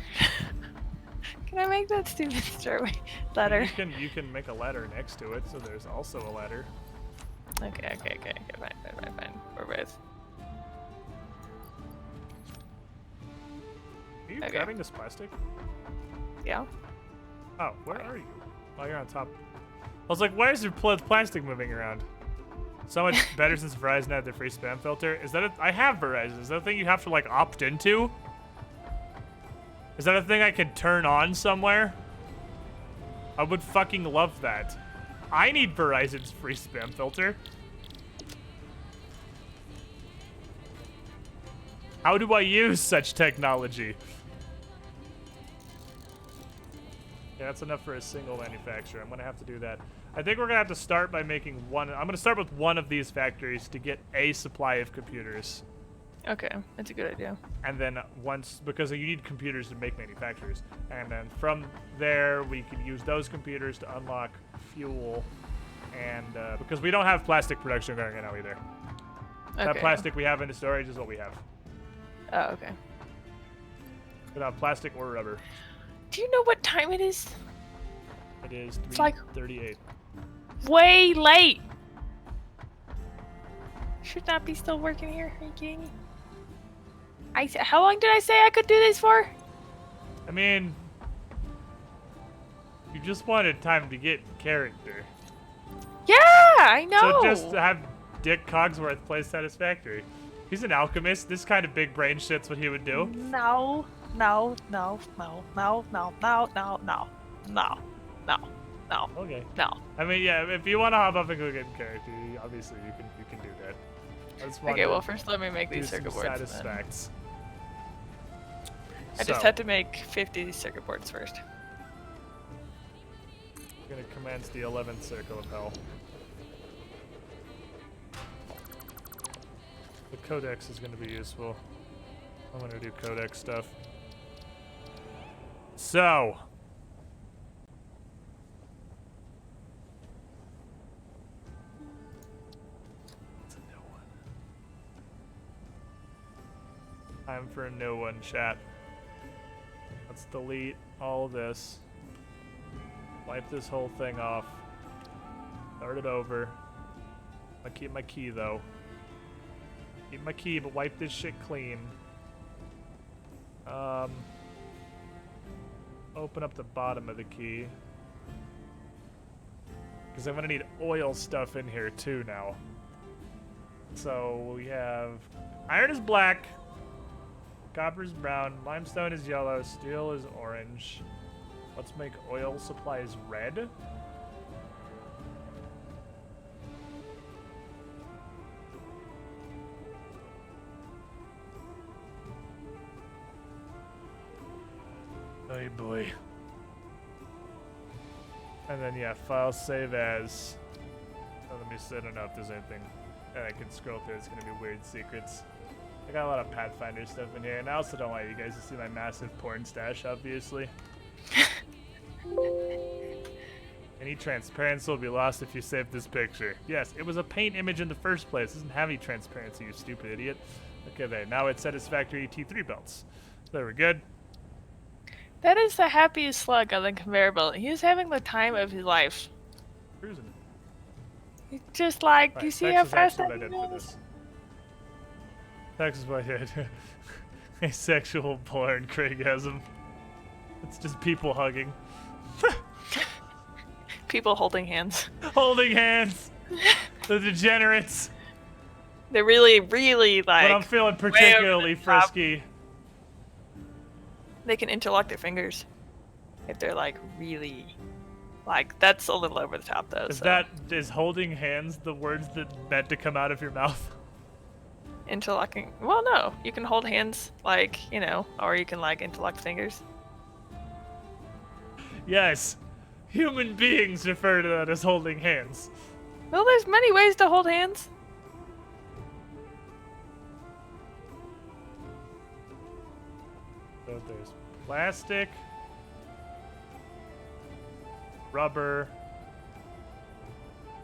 Can I make that stupid stairway ladder? You can make a ladder next to it, so there's also a ladder. Okay, fine. We're both. Are you grabbing this plastic? Yeah. Oh, where are you? Oh, you're on top. I was like, why is your plastic moving around? So much better since Verizon had their free spam filter. Is that I have Verizon. Is that a thing you have to like opt into? Is that a thing I can turn on somewhere? I would fucking love that. I need Verizon's free spam filter. How do I use such technology? Yeah, that's enough for a single manufacturer. I'm gonna have to do that. I think we're gonna have to start by making one. I'm gonna start with one of these factories to get a supply of computers. Okay, that's a good idea. And then because you need computers to make manufacturers. And then from there, we can use those computers to unlock fuel. And because we don't have plastic production going right now either. Okay. That plastic we have in the storage is what we have. Oh, okay. Without plastic or rubber. Do you know what time it is? It is 3:38. Like way late. Should not be still working here. Are you kidding me? How long did I say I could do this for? I mean, you just wanted time to get character. Yeah, I know. So just have Dick Cogsworth play Satisfactory. He's an alchemist. This kind of big brain shit's what he would do. No. Okay. No. I mean, yeah. If you want to hop up and go get character, obviously you can do that. Okay. Well, first let me make these circuit boards. Satisfacts. I just had to make 50 circuit boards first. We're gonna commence the 11th circle of hell. The codex is gonna be useful. I'm gonna do codex stuff. So. It's a new one. Time for a new one, chat. Let's delete all of this. Wipe this whole thing off. Start it over. I keep my key though. Keep my key, but wipe this shit clean. Open up the bottom of the key. Because I'm gonna need oil stuff in here too now. So we have iron is black, copper is brown, limestone is yellow, steel is orange. Let's make oil supplies red. Oh boy. And then yeah, file save as. Oh, let me see. I don't know if there's anything that I can scroll through. It's gonna be weird secrets. I got a lot of Pathfinder stuff in here, and I also don't want you guys to see my massive porn stash, obviously. Any transparency will be lost if you save this picture. Yes, it was a paint image in the first place. It doesn't have any transparency, you stupid idiot. Okay, there. Now it's Satisfactory T3 belts. So there, we're good. That is the happiest slug on the conveyor belt. He is having the time of his life. Cruising. He's just like, Right, you see Tex how is fast actually that what I did for moves? this. Tex is what I did. A sexual porn Craigasm. It's just people hugging. People holding hands. Holding hands! The degenerates! They're really, really like. When I'm feeling way over particularly the top. frisky. They can interlock their fingers if they're like really, like that's a little over the top though. Is holding hands the words that meant to come out of your mouth? Interlocking? Well, no. You can hold hands like or you can like interlock fingers. Yes. Human beings refer to that as holding hands. Well, there's many ways to hold hands. So there's plastic, rubber,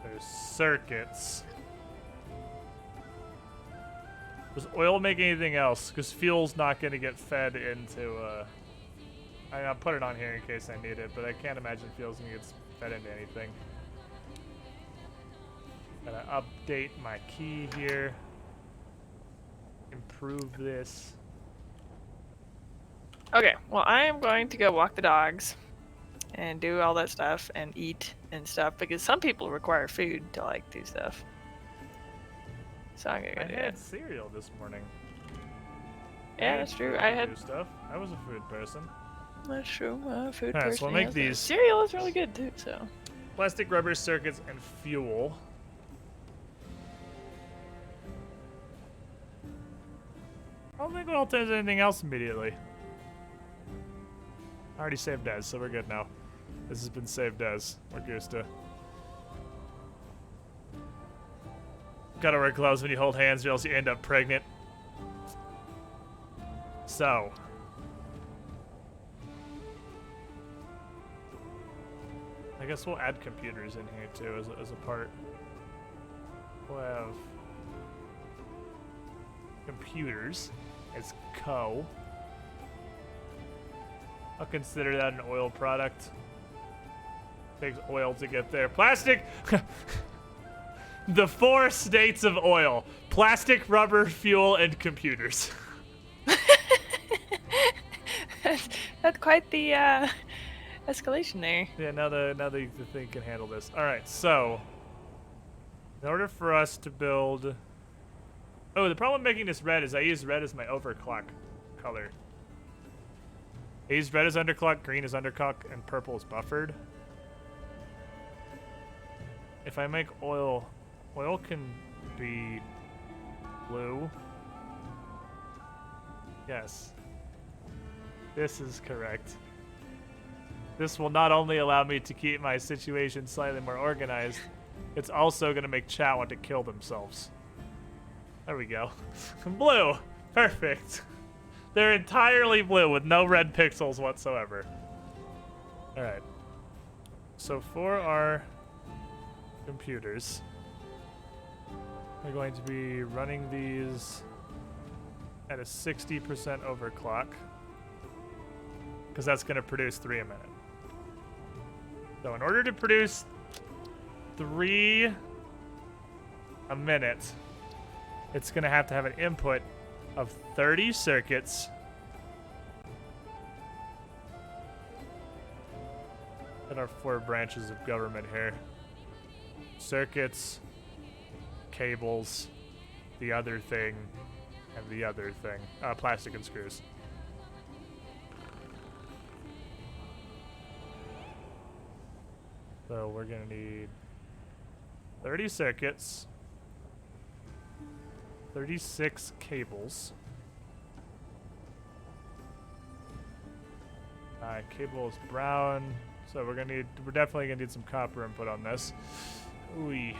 there's circuits. Does oil make anything else? Because fuel's not going to get fed into, I'll put it on here in case I need it, but I can't imagine fuel's going to get fed into anything. Gotta update my key here. Improve this. Okay, well, I am going to go walk the dogs and do all that stuff and eat and stuff because some people require food to like do stuff. So I'm gonna go do I had it. cereal this morning. Yeah, that's true. I I do had. stuff. I was a food person. That's true. Food Alright, person. so we'll make yes, these. cereal is really good too. So. Plastic, rubber, circuits, and fuel. I don't think we'll there's anything else immediately. I already saved as, so we're good now. This has been saved as. We're Gusta. Gotta wear gloves when you hold hands or else you end up pregnant. So. I guess we'll add computers in here too as a part. We'll have computers as co. I'll consider that an oil product. Takes oil to get there. Plastic! The 4 states of oil. Plastic, rubber, fuel, and computers. That's quite the escalation there. Yeah, now the thing can handle this. Alright, so in order for us to build... Oh, the problem making this red is I use red as my overclock color. I use red as underclock, green as underclock, and purple as buffered. If I make oil can be blue. Yes. This is correct. This will not only allow me to keep my situation slightly more organized, it's also going to make chat want to kill themselves. There we go. Blue. Perfect. They're entirely blue with no red pixels whatsoever. Alright. So for our computers, we're going to be running these at a 60% overclock, because that's going to produce 3 a minute. So in order to produce 3 a minute, it's going to have an input of 30 circuits and our 4 branches of government here. Circuits, cables, the other thing, and the other thing. Plastic and screws. So we're gonna need 30 circuits, 36 cables. Cable is brown, so we're definitely gonna need some copper input on this. Ooey.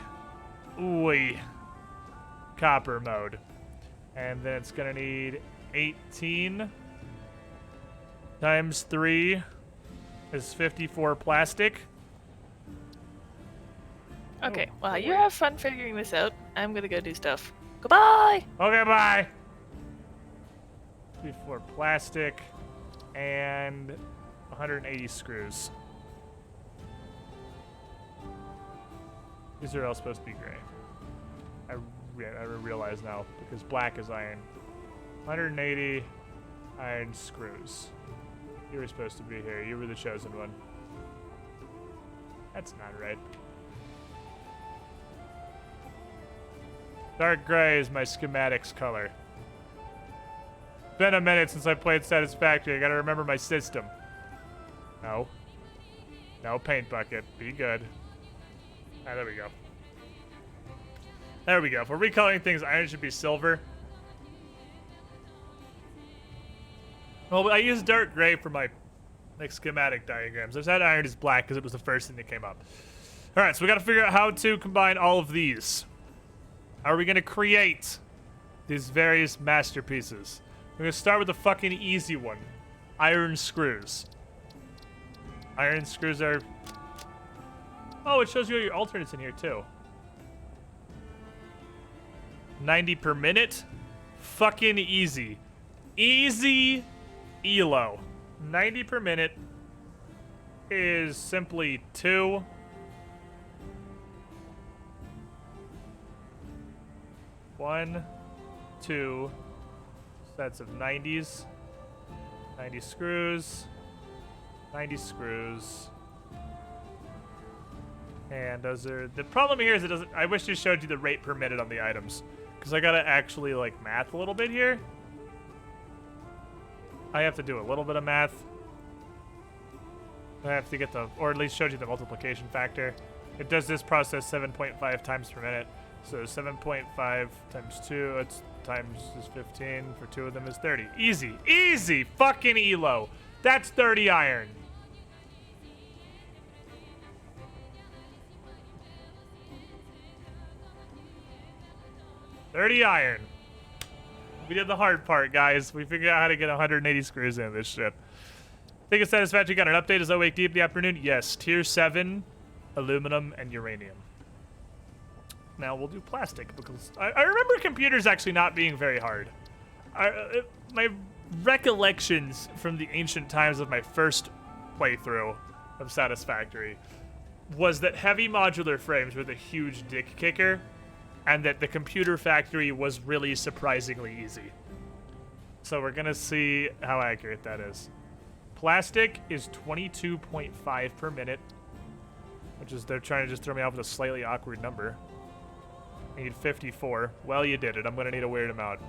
Copper mode. And then it's gonna need 18 times 3 is 54 plastic. Okay, well, you have fun figuring this out. I'm gonna go do stuff. Goodbye! Okay, bye! 54 plastic and 180 screws. These are all supposed to be gray. I realize now, because black is iron. 180 iron screws. You were supposed to be here. You were the chosen one. That's not right. Dark gray is my schematics color. Been a minute since I played Satisfactory. I gotta remember my system. No. No paint bucket. Be good. Ah, there we go. There we go. If we're recoloring things, iron should be silver. Well, I used dark gray for my schematic diagrams. I said iron is black because it was the first thing that came up. All right, so we got to figure out how to combine all of these. How are we going to create these various masterpieces? We're going to start with the fucking easy one. Iron screws. Iron screws are... Oh, it shows you your alternates in here, too. 90 per minute? Fucking easy. Easy ELO. 90 per minute is simply 2. One, 2 sets of 90s. 90 screws. 90 screws. And those are... The problem here is it doesn't... I wish it showed you the rate per minute on the items. Because I gotta actually, like, math a little bit here. I have to do a little bit of math. I have to get the... Or at least showed you the multiplication factor. It does this process 7.5 times per minute. So 7.5 times 2, it's times is 15. For 2 of them is 30. Easy. Easy fucking ELO. That's 30 iron. $30 iron. We did the hard part, guys. We figured out how to get 180 screws in this ship. Think it's satisfactory. Got an update as I wake deep in the afternoon? Yes. Tier 7, aluminum, and uranium. Now we'll do plastic, because I remember computers actually not being very hard. My recollections from the ancient times of my first playthrough of Satisfactory was that heavy modular frames were the huge dick kicker, and that the computer factory was really surprisingly easy. So we're gonna see how accurate that is. Plastic is 22.5 per minute, which is, they're trying to just throw me off with a slightly awkward number. I need 54. Well, you did it. I'm gonna need a weird amount.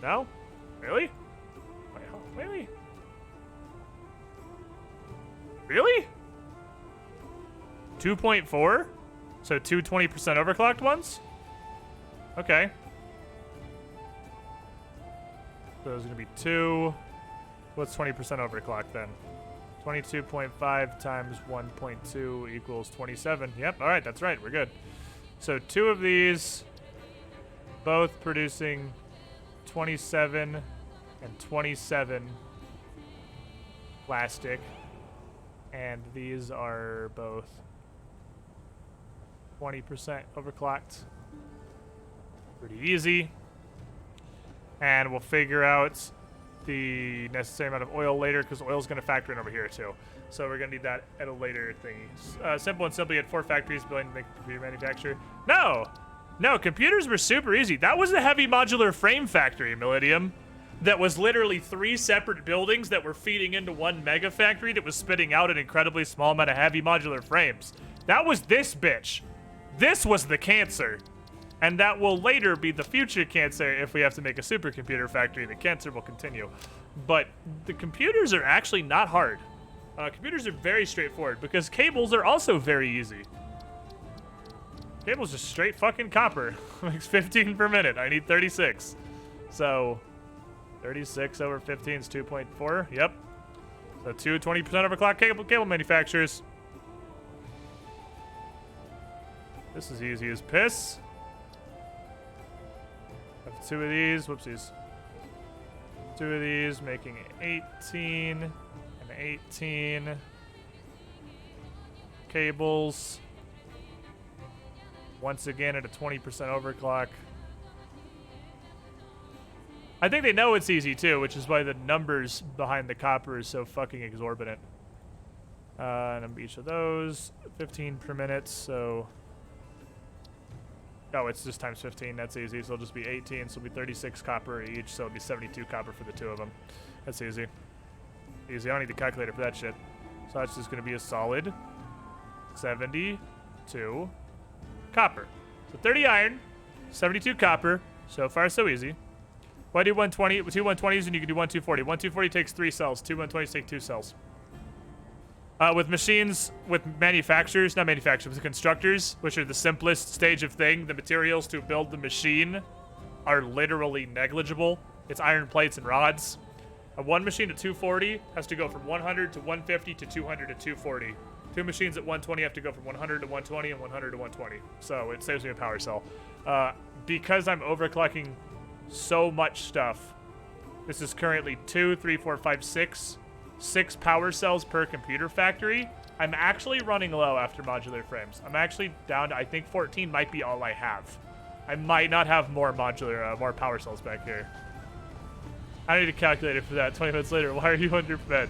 No? Really? Wait, really? Really? 2.4? So 2 20% overclocked ones? Okay. So there's going to be 2. What's 20% overclock then? 22.5 times 1.2 equals 27. Yep, all right, that's right. We're good. So 2 of these, both producing 27 and 27 plastic. And these are both 20% overclocked. Pretty easy. And we'll figure out the necessary amount of oil later, because oil is going to factor in over here too. So we're going to need that at a later thing. Simple and simply, had 4 factories building to make a computer manufacturer. No, computers were super easy. That was the heavy modular frame factory, Millennium. That was literally 3 separate buildings that were feeding into one mega factory that was spitting out an incredibly small amount of heavy modular frames. That was this bitch. This was the cancer. And that will later be the future cancer if we have to make a supercomputer factory. The cancer will continue. But the computers are actually not hard. Computers are very straightforward because cables are also very easy. Cable's just straight fucking copper. Makes 15 per minute. I need 36. So 36 over 15 is 2.4. Yep. So 20% overclock cable manufacturers. This is easy as piss. Have 2 of these. Whoopsies. 2 of these making 18 and 18 cables. Once again at a 20% overclock. I think they know it's easy too, which is why the numbers behind the copper is so fucking exorbitant. And each of those, 15 per minute, so... Oh, it's just times 15, that's easy, so it'll just be 18, so it'll be 36 copper each, so it'll be 72 copper for the 2 of them. That's easy. Easy, I don't need the calculator for that shit. So that's just gonna be a solid 72 copper. So 30 iron, 72 copper, so far so easy. Why do 120? 2 120s and you can do 1 240. 1 240 takes 3 cells. 2 120s take 2 cells. With machines, with manufacturers, not manufacturers, with constructors, which are the simplest stage of thing, the materials to build the machine are literally negligible. It's iron plates and rods. One machine at 240 has to go from 100 to 150 to 200 to 240. 2 machines at 120 have to go from 100 to 120 and 100 to 120. So it saves me a power cell. Because I'm overclocking so much stuff. This is currently 2, 3, 4, 5, 6 power cells per computer factory. I'm actually running low after modular frames. I'm actually down to, I think 14 might be all I have. I might not have more modular, more power cells back here. I need a calculator for that 20 minutes later. Why are you under bed?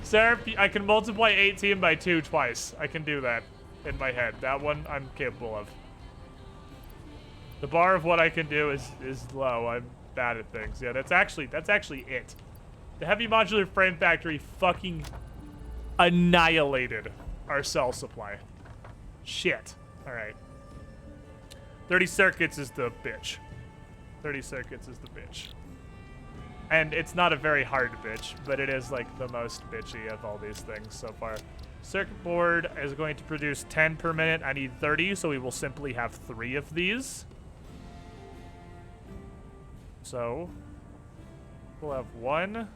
Sir, I can multiply 18 by 2 twice. I can do that in my head. That one I'm capable of. The bar of what I can do is low. I'm bad at things. Yeah, that's actually it. The heavy modular frame factory fucking annihilated our cell supply. Shit. All right. 30 circuits is the bitch. 30 circuits is the bitch. And it's not a very hard bitch, but it is like the most bitchy of all these things so far. Circuit board is going to produce 10 per minute. I need 30, so we will simply have 3 of these. So we'll have 1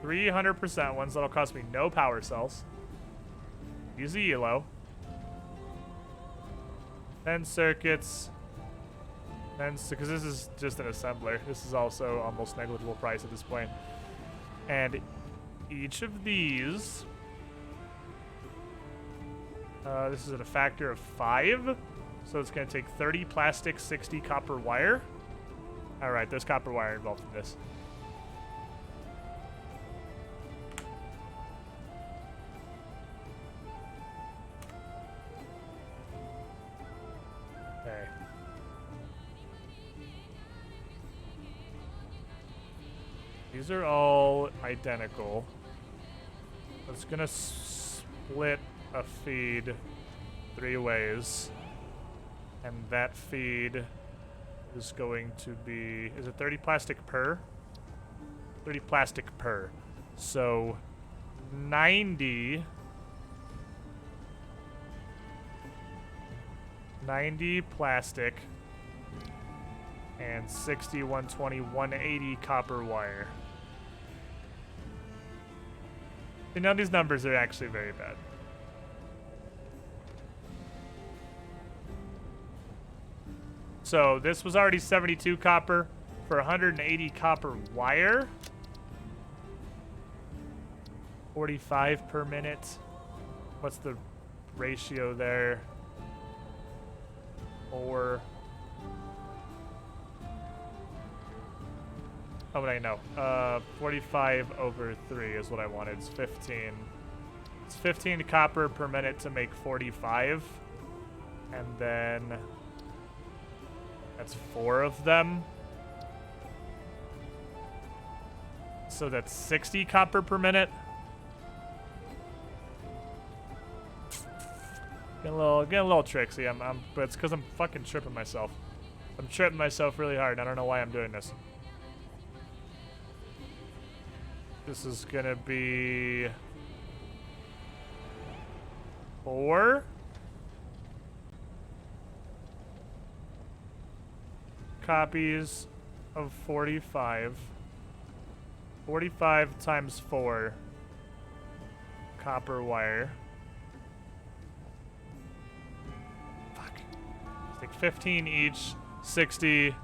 300% ones that'll cost me no power cells. Easy yellow. 10 circuits. Because this is just an assembler. This is also almost negligible price at this point. And each of these, this is at a factor of 5. So it's going to take 30 plastic, 60 copper wire. All right, there's copper wire involved in this. Okay. These are all identical. It's gonna split a feed 3 ways. And that feed is going to be, is it 30 plastic per? 30 plastic per. So 90 plastic And 60, 120, 180 copper wire. You know, these numbers are actually very bad. So this was already 72 copper for 180 copper wire. 45 per minute. What's the ratio there? 4. How would I know? 45 over 3 is what I wanted. It's 15. It's 15 copper per minute to make 45. And then that's 4 of them. So that's 60 copper per minute. Getting a little tricksy. But it's because I'm fucking tripping myself. I'm tripping myself really hard. I don't know why I'm doing this. This is gonna be 4 copies of 45. 45 times 4 copper wire. Fuck. Take 15 each. 60.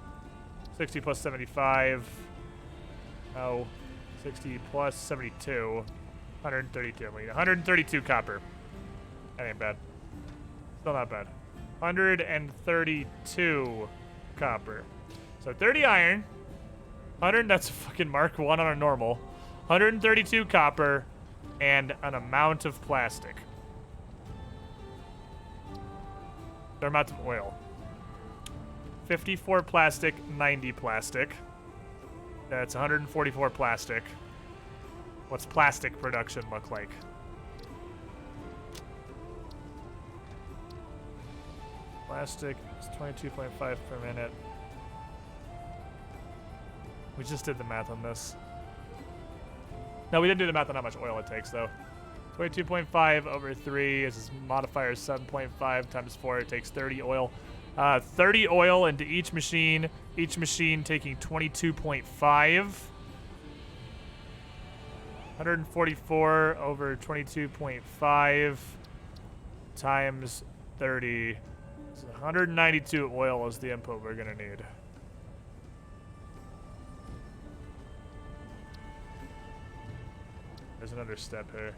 60 plus 75. Oh. 60 plus 72. 132. I mean, 132 copper. That ain't bad. Still not bad. 132 copper. So 30 iron. 100, that's a fucking Mark 1 on a normal. 132 copper. And an amount of plastic. The amount of oil. 54 plastic, 90 plastic. That's 144 plastic. What's plastic production look like? Plastic is 22.5 per minute. We just did the math on this. No, we didn't do the math on how much oil it takes, though. 22.5 over 3 is this modifier 7.5 times 4. It takes 30 oil. 30 oil into each machine taking 22.5. 144 over 22.5 times 30. So 192 oil is the input we're gonna need. There's another step here.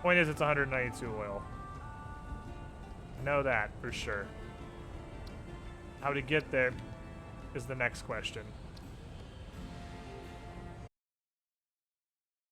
Point is, it's 192 oil. Know that for sure. How to get there is the next question.